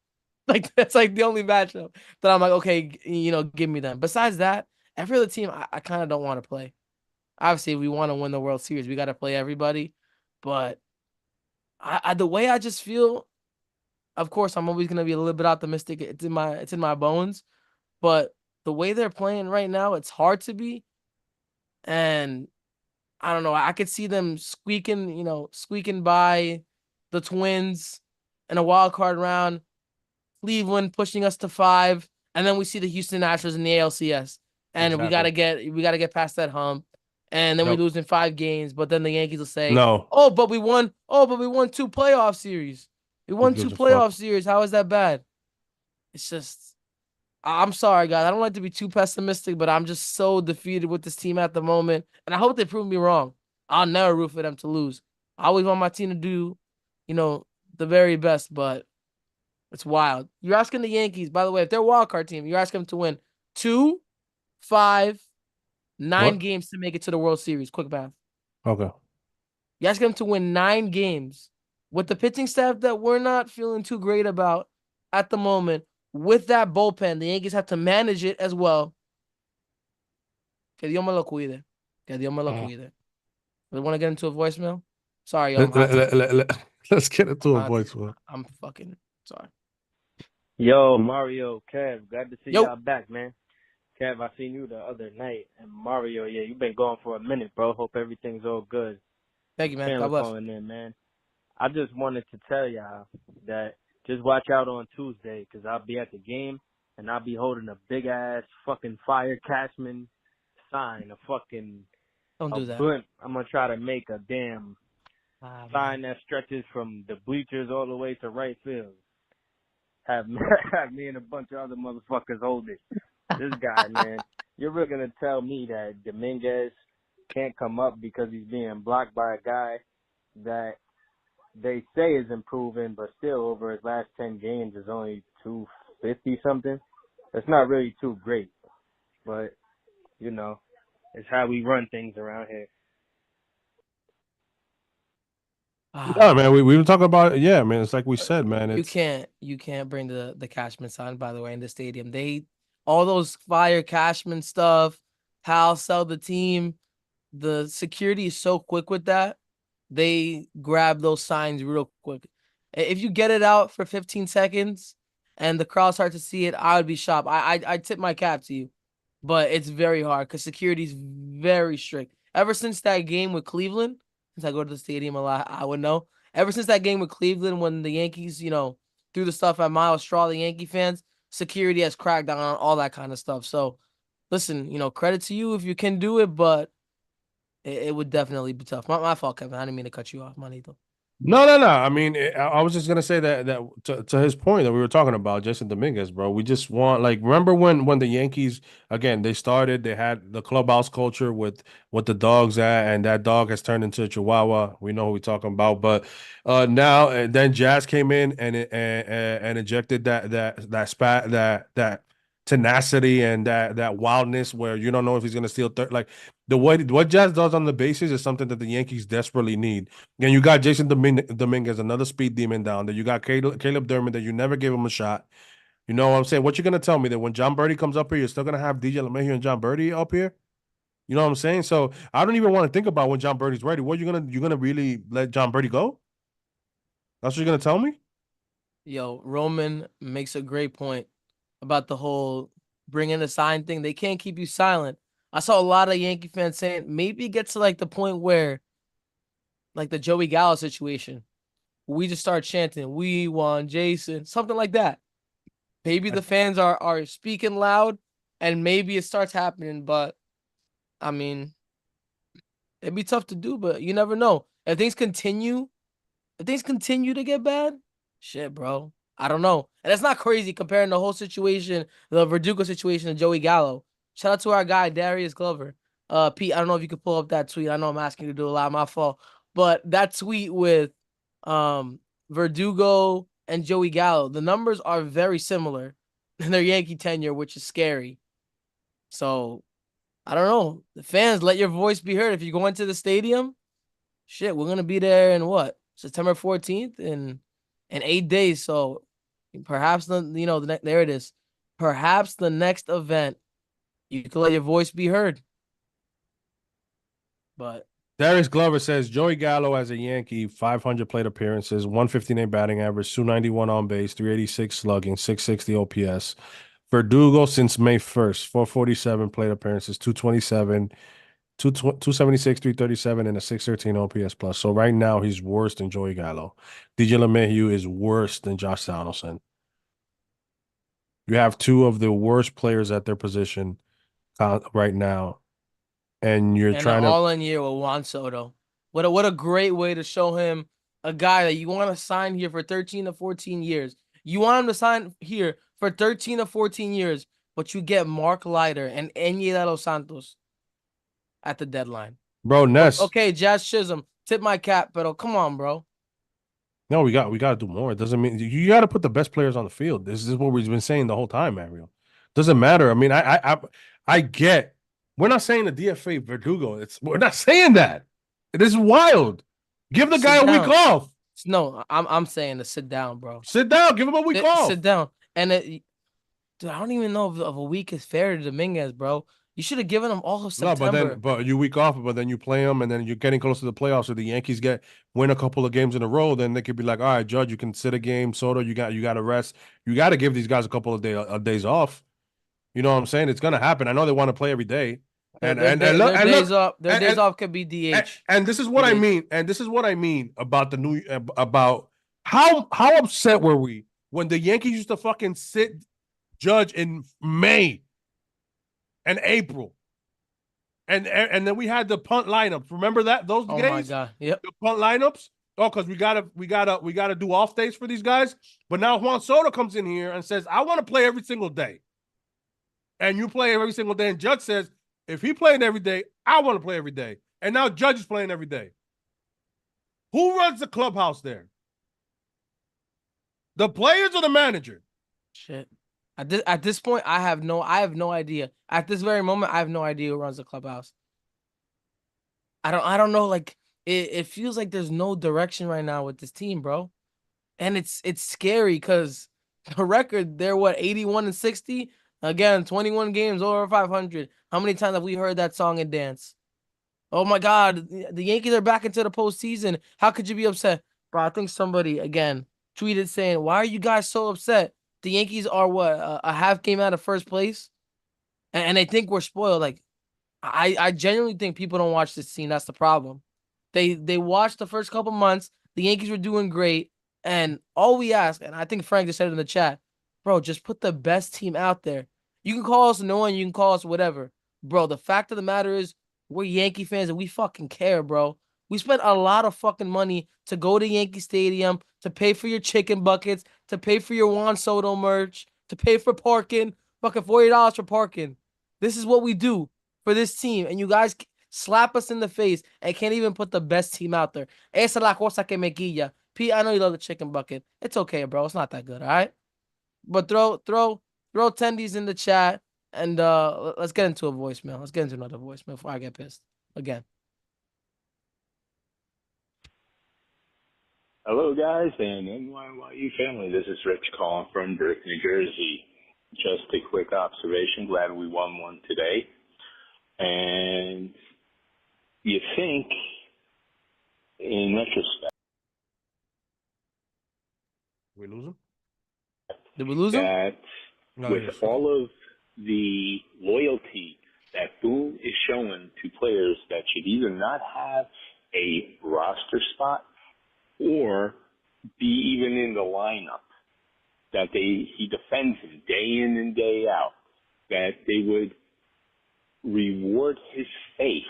Like that's like the only matchup that I'm like, okay, give me them. Besides that, every other team I kind of don't want to play. Obviously, if we want to win the World Series, we got to play everybody. But the way I just feel, of course, I'm always gonna be a little bit optimistic. It's in my bones. But the way they're playing right now, it's hard to be. And I don't know. I could see them squeaking by the Twins in a wild card round. Cleveland pushing us to 5, and then we see the Houston Astros in the ALCS. And we gotta get past that hump. And then we lose in 5 games, but then the Yankees will say, no. But we won 2 playoff series. We won 2 playoff series. How is that bad? It's just, I'm sorry, guys. I don't like to be too pessimistic, but I'm just so defeated with this team at the moment. And I hope they prove me wrong. I'll never root for them to lose. I always want my team to do, the very best, but it's wild. You're asking the Yankees, by the way, if they're a wild card team, you're asking them to win 2, 5, 9 games to make it to the World Series. Quick math. Okay. You ask them to win 9 games with the pitching staff that we're not feeling too great about at the moment. With that bullpen, the Yankees have to manage it as well. Que Dios me lo cuide. Que Dios me lo cuide. We want to get into a voicemail? Sorry, let's get into a voicemail. I'm fucking sorry. Yo, Mario, Kev, glad to see y'all back, man. Kev, I seen you the other night, and Mario, yeah, you've been gone for a minute, bro. Hope everything's all good. Thank you, man. God bless. Calling in, man. I just wanted to tell y'all that just watch out on Tuesday, because I'll be at the game, and I'll be holding a big-ass fucking fire Cashman sign, Don't do that. Blimp. I'm going to try to make a damn sign that stretches from the bleachers all the way to right field. Have me and a bunch of other motherfuckers hold it. This guy, man, you're really going to tell me that Dominguez can't come up because he's being blocked by a guy that they say is improving, but still over his last 10 games is only 250-something. That's not really too great, but, it's how we run things around here. Yeah, man, we were talking about it. Yeah, man, it's like we said, man. You can't bring the Cashman sign, by the way, in the stadium. All those fire Cashman stuff, how sell the team, the security is so quick with that. They grab those signs real quick. If you get it out for 15 seconds and the crowd starts to see it, I would be shocked. I tip my cap to you, but it's very hard because security is very strict. Ever since that game with Cleveland, since I go to the stadium a lot, I would know. Ever since that game with Cleveland, when the Yankees, threw the stuff at Miles Straw, the Yankee fans, security has cracked down on all that kind of stuff. So, listen, credit to you if you can do it, but it would definitely be tough. My fault, Kevin. I didn't mean to cut you off, manito. No. I mean, I was just gonna say that to his point that we were talking about, Jasson Dominguez, bro. We just want remember when the Yankees again they had the clubhouse culture with the dogs and that dog has turned into a Chihuahua. We know who we're talking about, but now and then Jazz came in and injected that tenacity and that wildness where you don't know if he's going to steal third. Like what Jazz does on the bases is something that the Yankees desperately need. And you got Jasson Dominguez, another speed demon down there. You got Caleb Dermott that you never gave him a shot. You know what I'm saying? What you going to tell me that when John Birdie comes up here, you're still going to have DJ LeMahieu and John Birdie up here? You know what I'm saying? So I don't even want to think about when John Birdie's ready. What you're gonna really let John Birdie go? That's what you're gonna tell me? Yo, Roman makes a great point about the whole bring in a sign thing. They can't keep you silent. I saw a lot of Yankee fans saying maybe it gets to like the point where, like the Joey Gallo situation, we just start chanting, "We want Jasson," something like that. Maybe the fans are speaking loud, and maybe it starts happening, but. I mean, it'd be tough to do, but you never know. If things continue to get bad, shit, bro. I don't know. And it's not crazy comparing the whole situation, the Verdugo situation, to Joey Gallo. Shout out to our guy, Darius Glover. Pete, I don't know if you could pull up that tweet. I know I'm asking you to do a lot, my fault. But that tweet with Verdugo and Joey Gallo, the numbers are very similar in their Yankee tenure, which is scary. So I don't know. The fans, let your voice be heard. If you go into the stadium, shit, we're gonna be there in what? September 14th in 8 days. So perhaps there it is. Perhaps the next event, you can let your voice be heard. But Darius Glover says Joey Gallo as a Yankee, 500 plate appearances, 159 batting average, 291 on base, 386 slugging, 660 OPS. Verdugo since May 1st, 447 plate appearances, 227, 276, 337, and a 613 OPS plus. So right now he's worse than Joey Gallo. DJ LeMahieu is worse than Josh Donaldson. You have two of the worst players at their position right now, and you're trying to all in year with Juan Soto. What a great way to show him a guy that you want to sign here for 13 to 14 years. You want him to sign here for 13 to 14 years, but you get Mark Leiter and Enyel de los Santos at the deadline. Bro, Ness. Okay, Jazz Chisholm, tip my cap, but come on, bro. No, we got to do more. It doesn't mean you got to put the best players on the field. This is what we've been saying the whole time, Mario. Doesn't matter. I mean, I get. We're not saying the DFA Verdugo. We're not saying that. This is wild. Give the guy a week off. No, I'm saying to sit down, bro. Sit down. Give him a week off. Sit down. And dude, I don't even know if a week is fair to Dominguez, bro. You should have given him all of September. No, but you week off, but then you play him, and then you're getting close to the playoffs. So the Yankees win a couple of games in a row, then they could be like, all right, Judge, you can sit a game. Soto, you got to rest. You got to give these guys a couple of days off. You know what I'm saying? It's gonna happen. I know they want to play every day. And their days off could be DH. And this is what I mean. And this is what I mean about about how upset were we when the Yankees used to fucking sit Judge in May and April, and then we had the punt lineups. Remember those days? Oh my god, yep. The punt lineups. Oh, because we gotta do off days for these guys. But now Juan Soto comes in here and says, "I want to play every single day," and you play every single day. And Judge says, if he playing every day, I want to play every day. And now Judge is playing every day. Who runs the clubhouse there? The players or the manager? Shit. At this point, I have no idea. At this very moment, I have no idea who runs the clubhouse. I don't know. Like it feels like there's no direction right now with this team, bro. And it's scary because the record, they're 81-60. Again, 21 games over 500. How many times have we heard that song and dance? Oh my God, the Yankees are back into the postseason. How could you be upset? Bro, I think somebody, again, tweeted saying, why are you guys so upset? The Yankees are a half game out of first place? And they think we're spoiled. Like, I genuinely think people don't watch this team. That's the problem. They watched the first couple months. The Yankees were doing great. And all we ask, and I think Frank just said it in the chat, bro, just put the best team out there. You can call us annoying, you can call us whatever. Bro, the fact of the matter is, we're Yankee fans and we fucking care, bro. We spent a lot of fucking money to go to Yankee Stadium, to pay for your chicken buckets, to pay for your Juan Soto merch, to pay for parking, fucking $40 for parking. This is what we do for this team. And you guys slap us in the face and can't even put the best team out there. Esa es la cosa que me quilla. Pete, I know you love the chicken bucket. It's okay, bro. It's not that good, all right? But throw throw attendees in the chat, and let's get into a voicemail. Let's get into another voicemail before I get pissed again. Hello, guys, and NYYU family. This is Rich calling from Brick, New Jersey. Just a quick observation. Glad we won one today. And you think, in retrospect, We lose him? Did we lose him? that No, with yes. all of the loyalty that Boone is showing to players that should either not have a roster spot or be even in the lineup, that he defends him day in and day out, that they would reward his faith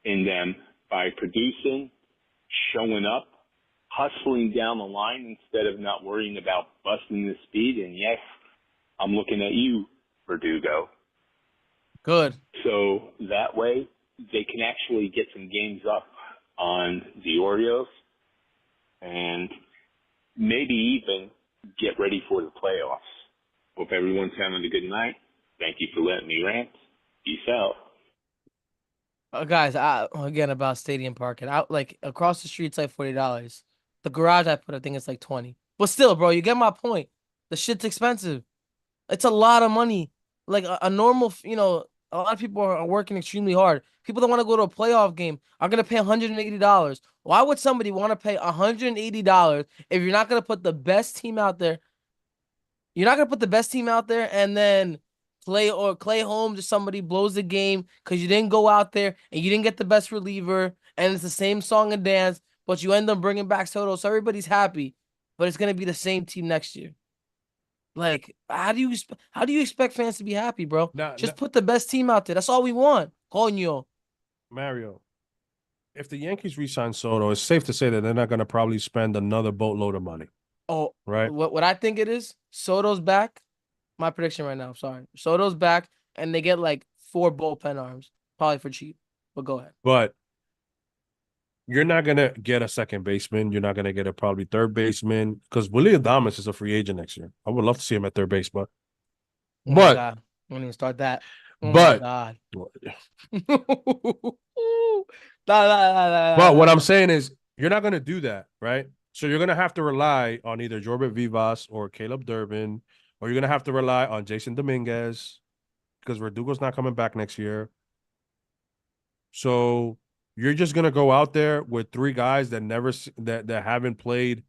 in them by producing, showing up, hustling down the line instead of not worrying about busting the speed. And yes, I'm looking at you, Verdugo. Good. So that way they can actually get some games up on the Orioles and maybe even get ready for the playoffs. Hope everyone's having a good night. Thank you for letting me rant. Peace out. Guys, again about stadium parking. Out like across the street, it's like $40. The garage I put, I think it's like 20. But still, bro, you get my point. The shit's expensive. It's a lot of money. Like a normal, a lot of people are working extremely hard. People that want to go to a playoff game are gonna pay $180. Why would somebody want to pay $180 if you're not gonna put the best team out there? You're not gonna put the best team out there and then Clay Holmes or somebody blows the game because you didn't go out there and you didn't get the best reliever and it's the same song and dance, but you end up bringing back Stoto, so everybody's happy, but it's gonna be the same team next year. Like, how do you expect fans to be happy, bro? Just put the best team out there. That's all we want. Coño. Mario, if the Yankees re-sign Soto, it's safe to say that they're not going to probably spend another boatload of money. Oh, right. What I think it is, Soto's back. My prediction right now, sorry. Soto's back, and they get like 4 bullpen arms, probably for cheap. But go ahead. But you're not going to get a second baseman. You're not going to get a probably third baseman because Willie Adames is a free agent next year. I would love to see him at third base, but Oh my God. Don't even start that. Oh but my God. But what I'm saying is you're not going to do that, right? So you're going to have to rely on either Jorbert Vivas or Caleb Durbin, or you're going to have to rely on Jasson Dominguez because Verdugo's not coming back next year. So you're just going to go out there with 3 guys that that haven't played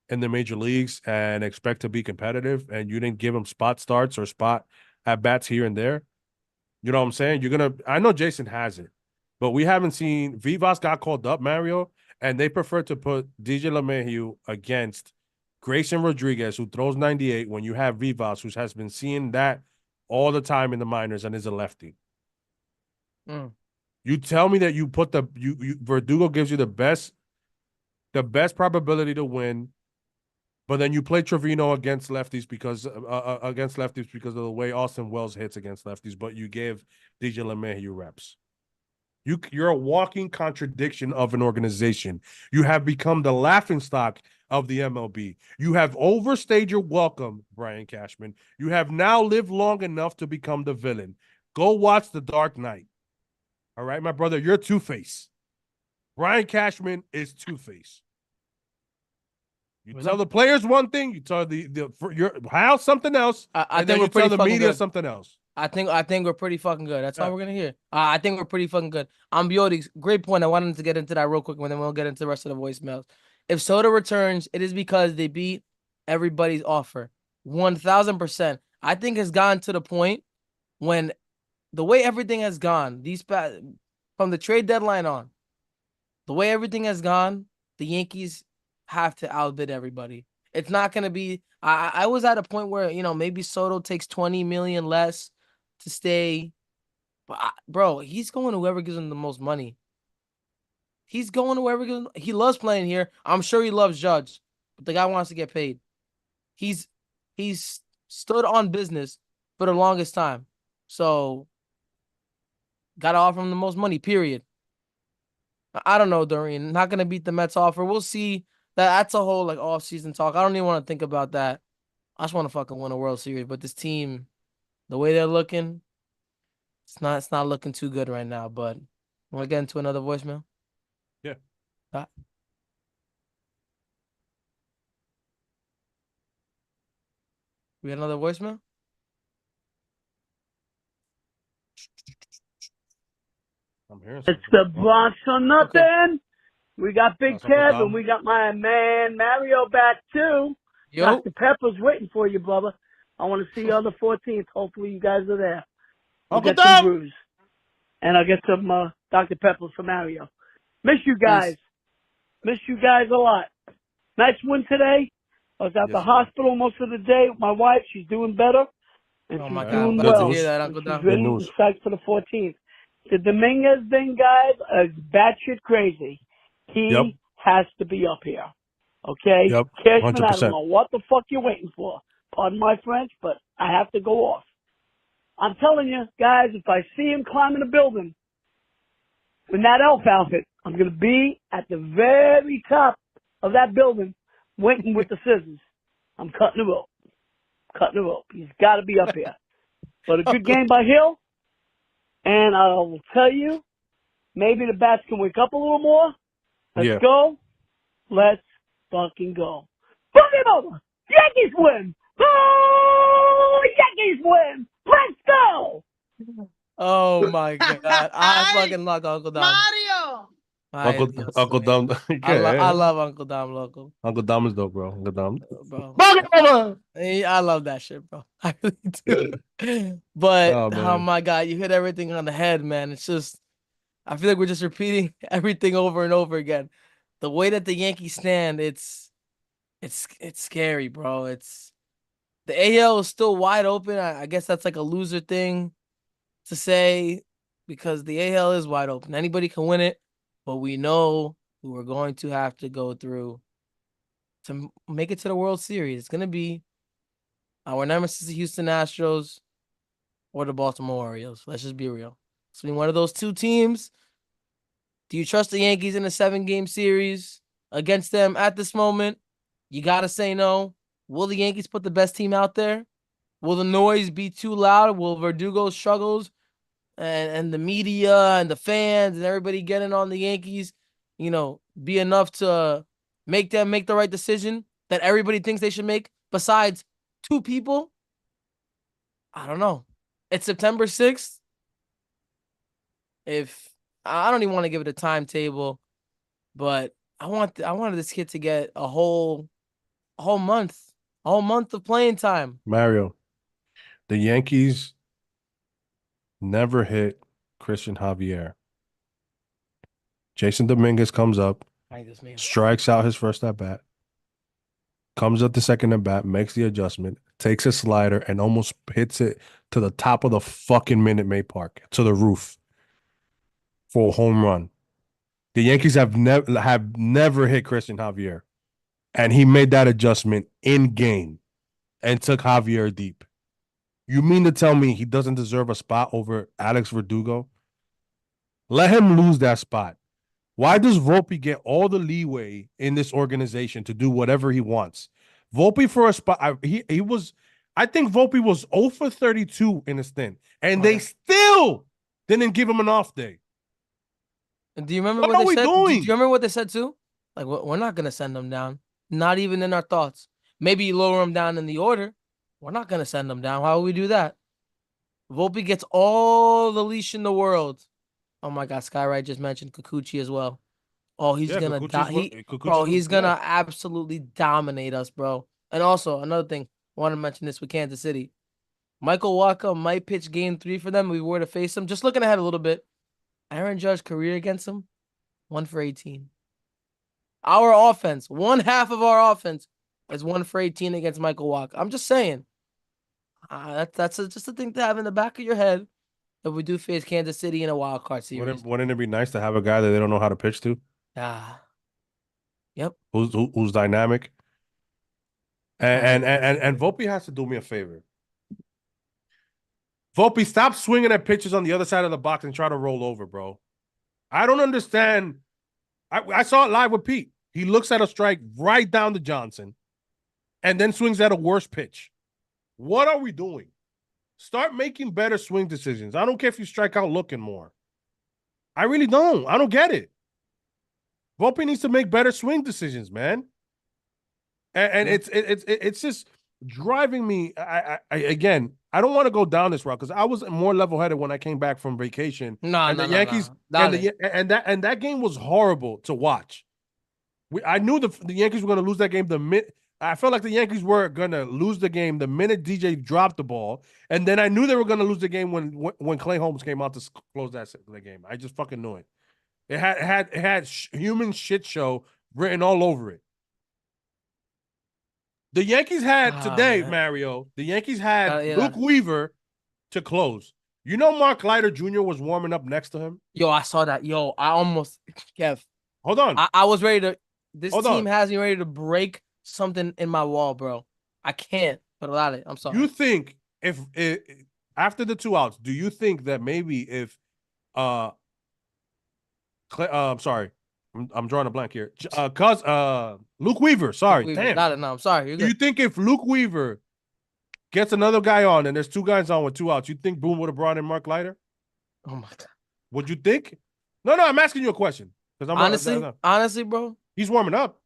in the major leagues and expect to be competitive, and you didn't give them spot starts or spot at bats here and there. You know what I'm saying? I know Jasson has it, but we haven't seen Vivas got called up, Mario, and they prefer to put DJ LeMahieu against Grayson Rodriguez, who throws 98, when you have Vivas, who has been seeing that all the time in the minors and is a lefty. You tell me that you put Verdugo gives you the best probability to win, but then you play Trevino against lefties because of the way Austin Wells hits against lefties, but you give DJ LeMahieu reps. You're a walking contradiction of an organization. You have become the laughingstock of the MLB. You have overstayed your welcome, Brian Cashman. You have now lived long enough to become the villain. Go watch The Dark Knight. All right, my brother, you're Two-Face. Brian Cashman is Two-Face. You tell the players one thing, you tell your house something else, I and think then we're you tell pretty the media good. something else. I think we're pretty fucking good. That's all we're gonna hear. I think we're pretty fucking good. Beauty, great point. I wanted to get into that real quick, and then we'll get into the rest of the voicemails. If Soto returns, it is because they beat everybody's offer. 1,000%. I think it's gotten to the point when the way everything has gone, from the trade deadline on, the way everything has gone, the Yankees have to outbid everybody. It's not gonna be. I was at a point where maybe Soto takes $20 million less to stay, but bro, he's going to whoever gives him the most money. He's going to whoever gives him. He loves playing here. I'm sure he loves Judge, but the guy wants to get paid. He's stood on business for the longest time, so gotta offer him the most money. Period. I don't know, Doreen. Not gonna beat the Mets offer. We'll see. That's a whole off-season talk. I don't even want to think about that. I just want to fucking win a World Series, but this team, the way they're looking, it's not looking too good right now. But want to get into another voicemail? Yeah. We got another voicemail? I'm hearing It's the Bronx or nothing. Okay. We got Big That's Uncle Kev Dom. and we got my man Mario back too. Yo. Dr. Pepper's waiting for you, brother. I want to see you on the 14th. Hopefully you guys are there. We'll Uncle get some Dom! brews. And I'll get some Dr. Peppers for Mario. Miss you guys. Peace. Miss you guys a lot. Nice win today. I was at the hospital most of the day with my wife. She's doing better. And Oh she's my God, doing I'm glad well. to hear that, And Uncle she's Dom. ready Good and news. psyched for the 14th. The Dominguez thing, guys, is batshit crazy. He Yep. has to be up here. Okay? Yep. Cashman, I 100%. don't know what the fuck you're waiting for. Pardon my French, but I have to go off. I'm telling you, guys, if I see him climbing a building in that elf outfit, I'm going to be at the very top of that building waiting with the scissors. I'm cutting the rope. Cutting the rope. He's got to be up here. But a good game by Hill. And I will tell you, maybe the bats can wake up a little more. Let's go. Let's fucking go. Fuck it over. Yankees win. Oh, Yankees win. Let's go. Oh my God. I fucking love Uncle Dom. Mario. Ay, Dios Uncle mío. Dom. I love Uncle Dom, loco. Uncle Dom is dope, bro. Uncle Dom. Bro. Fuck it over! I love that shit, bro. I really do. But Oh, oh man. my God, you hit everything on the head, man. It's just I feel like we're just repeating everything over and over again. The way that the Yankees stand, it's scary, bro. It's the AL is still wide open. I guess that's like a loser thing to say because the AL is wide open. Anybody can win it, but we know who we're going to have to go through to make it to the World Series. It's gonna be our nemesis, the Houston Astros, or the Baltimore Orioles. Let's just be real. It's been one of those two teams. Do you trust the Yankees in a 7-game series against them at this moment? You got to say no. Will the Yankees put the best team out there? Will the noise be too loud? Will Verdugo's struggles and the media and the fans and everybody getting on the Yankees, be enough to make them make the right decision that everybody thinks they should make besides two people? I don't know. It's September 6th. If I don't even want to give it a timetable, but I wanted this kid to get a whole month of playing time. Mario, the Yankees never hit Christian Javier. Jasson Dominguez comes up, strikes out his first at bat, comes up the second at bat, makes the adjustment, takes a slider, and almost hits it to the top of the fucking Minute Maid Park, to the roof, for a home run. The Yankees have never hit Christian Javier, and he made that adjustment in game and took Javier deep. You mean to tell me he doesn't deserve a spot over Alex Verdugo? Let him lose that spot. Why does Volpe get all the leeway in this organization to do whatever he wants? Volpe for a spot, I think Volpe was 0 for 32 in a stint, and they still didn't give him an off day. And do you remember what what are they we said? doing? Do you remember what they said too? Like, we're not gonna send them down. Not even in our thoughts. Maybe you lower them down in the order. We're not gonna send them down. Why would we do that? Volpe gets all the leash in the world. Oh my God, Skywright just mentioned Kikuchi as well. Oh, he's gonna he's gonna absolutely dominate us, bro. And also another thing, I want to mention this with Kansas City. Michael Wacha might pitch game 3 for them if we were to face them. Just looking ahead a little bit. Aaron Judge career against him, 1 for 18. Our offense, one half of our offense is 1 for 18 against Michael Wacha. I'm just saying. That's just a thing to have in the back of your head if we do face Kansas City in a wild card series. Wouldn't it be nice to have a guy that they don't know how to pitch to? Yep. Who's dynamic? And Volpe has to do me a favor. Volpe, stop swinging at pitches on the other side of the box and try to roll over, bro. I don't understand. I saw it live with Pete. He looks at a strike right down to Johnson and then swings at a worse pitch. What are we doing? Start making better swing decisions. I don't care if you strike out looking more. I really don't. I don't get it. Volpe needs to make better swing decisions, man. And it's just driving me. Again, I don't want to go down this route because I was more level-headed when I came back from vacation. The Yankees and that game was horrible to watch. I knew the Yankees were going to lose that game I felt like the Yankees were going to lose the game the minute DJ dropped the ball, and then I knew they were going to lose the game when Clay Holmes came out to close the game. I just fucking knew it. It had human shit show written all over it. The Yankees had today, man. Mario. The Yankees had Luke Weaver to close. You know, Mark Leiter Jr. was warming up next to him. Yo, I saw that. Yo, I almost Kev. Hold on. I was ready to. This team has me ready to break something in my wall, bro. I can't put a lot of it. I'm sorry. You think if after the 2 outs, do you think that maybe if I'm sorry, I'm drawing a blank here. Luke Weaver, sorry, damn. No, I'm sorry. Do you think if Luke Weaver gets another guy on and there's 2 guys on with 2 outs, you think Boone would have brought in Mark Leiter? Oh my God. Would you think? No, I'm asking you a question. Honestly, bro, he's warming up.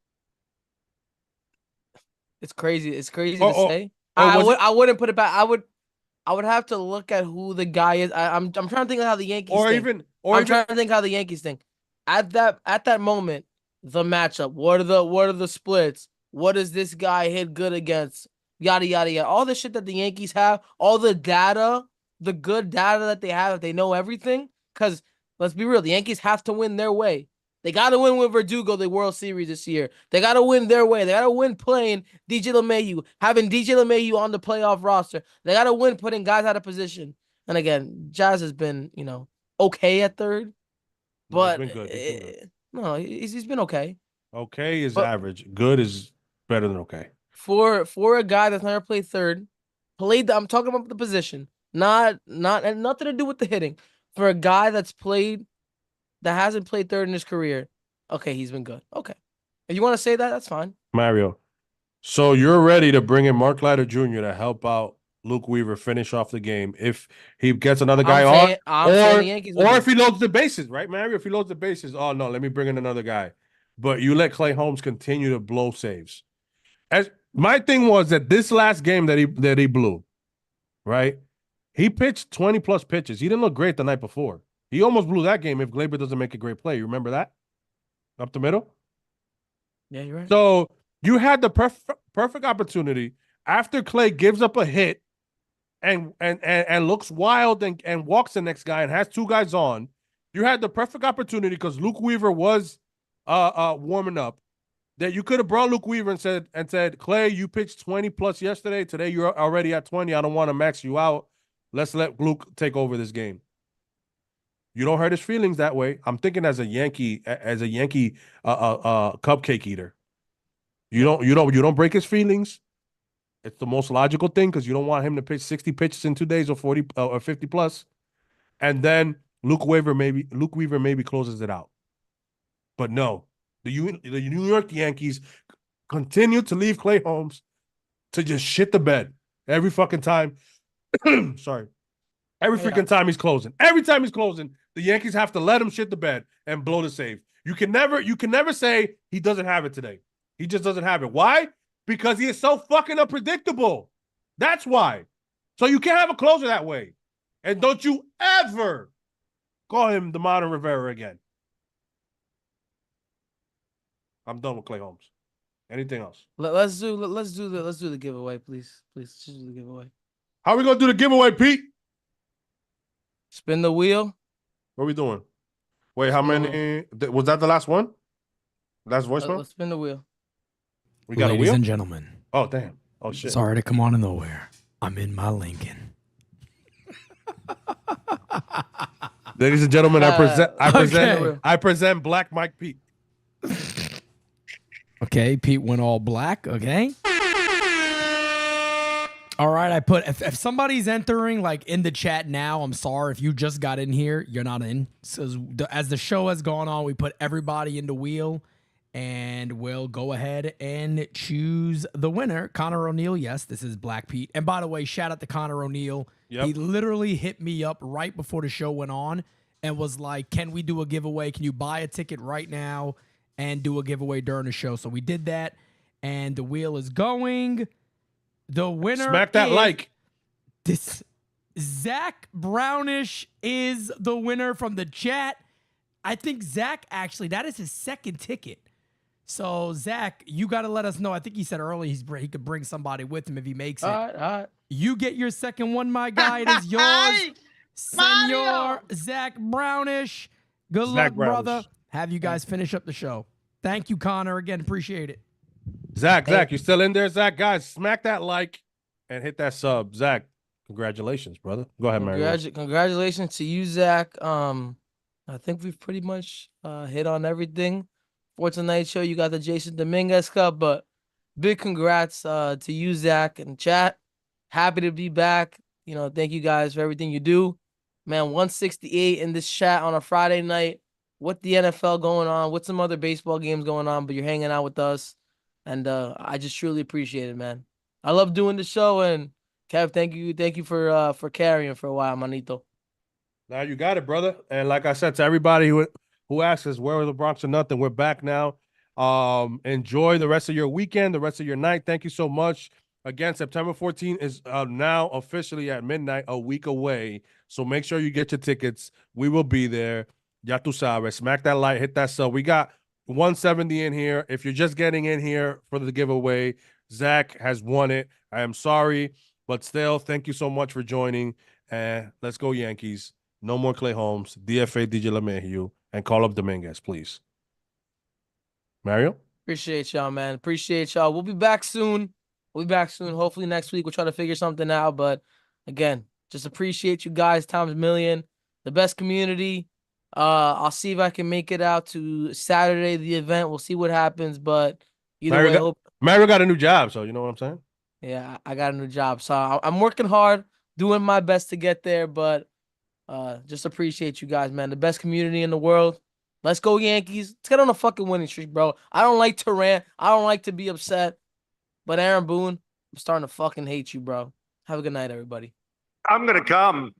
It's crazy. It's crazy to say. I wouldn't put it back. I would have to look at who the guy is. I'm trying to think of how the Yankees think. I'm trying to think how the Yankees think. At that moment, the matchup. What are the splits? What does this guy hit good against? Yada yada yada. All the shit that the Yankees have, all the data, the good data that they have, they know everything. Because let's be real, the Yankees have to win their way. They got to win with Verdugo the World Series this year. They got to win their way. They got to win playing DJ LeMahieu, having DJ LeMahieu on the playoff roster. They got to win putting guys out of position. And again, Jazz has been, okay at third. But he's been good. No, he's been okay. Okay is average. Good is better than okay. For a guy that's never played third, I'm talking about the position, not and nothing to do with the hitting. For a guy that hasn't played third in his career, okay, he's been good. Okay, if you want to say that, that's fine. Mario, so you're ready to bring in Mark Leiter Jr. to help out Luke Weaver finish off the game if he gets another guy on, or if he loads the bases, right, Mario? If he loads the bases, oh no, let me bring in another guy. But you let Clay Holmes continue to blow saves. As my thing was that this last game that he blew, right? He pitched 20 plus pitches. He didn't look great the night before. He almost blew that game if Gleyber doesn't make a great play. You remember that? Up the middle? Yeah, you're right. So you had the perfect opportunity after Clay gives up a hit and looks wild and walks the next guy and has 2 guys on. You had the perfect opportunity because Luke Weaver was warming up that you could have brought Luke Weaver and said, Clay, you pitched 20 plus yesterday. Today you're already at 20. I don't want to max you out. Let's let Luke take over this game. You don't hurt his feelings that way. I'm thinking as a Yankee cupcake eater. You don't break his feelings. It's the most logical thing because you don't want him to pitch 60 pitches in 2 days or 40 or 50 plus. And then Luke Weaver maybe closes it out. But no, the New York Yankees continue to leave Clay Holmes to just shit the bed every fucking time. Sorry. Every freaking time he's closing. Every time he's closing, the Yankees have to let him shit the bed and blow the save. You can never say he doesn't have it today. He just doesn't have it. Why? Because he is so fucking unpredictable. That's why. So you can't have a closer that way. And don't you ever call him the modern Rivera again. I'm done with Clay Holmes. Anything else? Let's do the giveaway, please. Please just do the giveaway. How are we gonna do the giveaway, Pete? Spin the wheel. What are we doing? Wait, how many? Was that the last one? Last voicemail? Let's spin the wheel. We got Ladies a wheel? and gentlemen. Oh, damn. Oh, shit. Sorry to come out of nowhere. I'm in my Lincoln. Ladies and gentlemen, I present Black Mike Pete. Okay, Pete went all black. Okay. All right, I put if somebody's entering like in the chat now, I'm sorry. If you just got in here, you're not in. So as the show has gone on, we put everybody in the wheel, and we'll go ahead and choose the winner. Connor O'Neill, yes, this is Black Pete. And by the way, shout out to Connor O'Neill. Yep. He literally hit me up right before the show went on and was like, can we do a giveaway? Can you buy a ticket right now and do a giveaway during the show? So we did that, and the wheel is going. The winner Smack that is like. This Zach Brownish is the winner from the chat. I think Zach, actually, that is his second ticket. So, Zach, you got to let us know. I think he said earlier he could bring somebody with him if he makes it. All right. You get your second one, my guy. It is yours. Senor Zach Brownish. Good luck, brother. Have you guys finish up the show. Thank you, Connor. Again, appreciate it. Zach, you still in there, Zach? Guys, smack that like and hit that sub. Zach, congratulations, brother. Go ahead, Mario. Congratulations to you, Zach. I think we've pretty much hit on everything for tonight's show. You got the Jasson Dominguez Cup, but big congrats to you, Zach, and chat. Happy to be back. You know, thank you guys for everything you do. Man, 168 in this chat on a Friday night with the NFL going on, with some other baseball games going on, but you're hanging out with us. And I just truly appreciate it, man. I love doing the show, and Kev, thank you for carrying for a while, manito. Now you got it, brother. And like I said to everybody who asks us where are the Bronx or nothing, we're back now. Enjoy the rest of your weekend, the rest of your night. Thank you so much. Again, September 14th is now officially at midnight, a week away. So make sure you get your tickets. We will be there. Ya tu sabes. Smack that like, hit that sub. We got 170 in here. If you're just getting in here for the giveaway, Zach has won it. I am sorry, but still, thank you so much for joining. And let's go Yankees. No more Clay Holmes, DFA DJ LeMahieu, and call up Dominguez, please. Mario? Appreciate y'all, man. Appreciate y'all. We'll be back soon. Hopefully next week we'll try to figure something out. But again, just appreciate you guys times a million. The best community. I'll see if I can make it out to Saturday, the event. We'll see what happens. But either way, Mario got a new job, so you know what I'm saying? Yeah, I got a new job. So I'm working hard, doing my best to get there. But just appreciate you guys, man. The best community in the world. Let's go Yankees. Let's get on a fucking winning streak, bro. I don't like to rant. I don't like to be upset. But Aaron Boone, I'm starting to fucking hate you, bro. Have a good night, everybody. I'm going to come.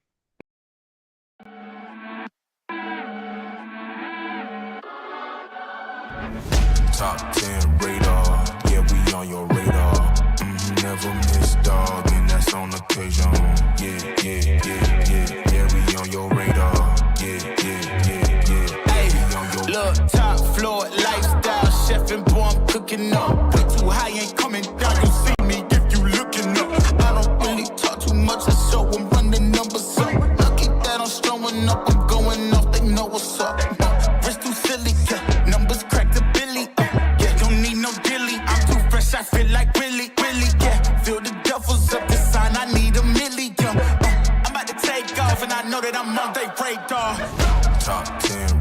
Top 10 radar, yeah, we on your radar. Never miss, dog, and that's on occasion. Yeah, we on your radar. Yeah. Hey, look, top floor lifestyle, chef and boy, I'm cooking up. Way too high, ain't coming down. You see me if you looking up. I don't really talk too much, I show I'm running numbers up. Lucky that I'm showing up, I'm going off, they know what's up. Wrist too silly, numbers crack the billy. Yeah, don't need no dilly. I'm too fresh, I feel like really, yeah. Feel the duffels up the sign, I need a million. I'm about to take off, and I know that I'm on they radar. Top 10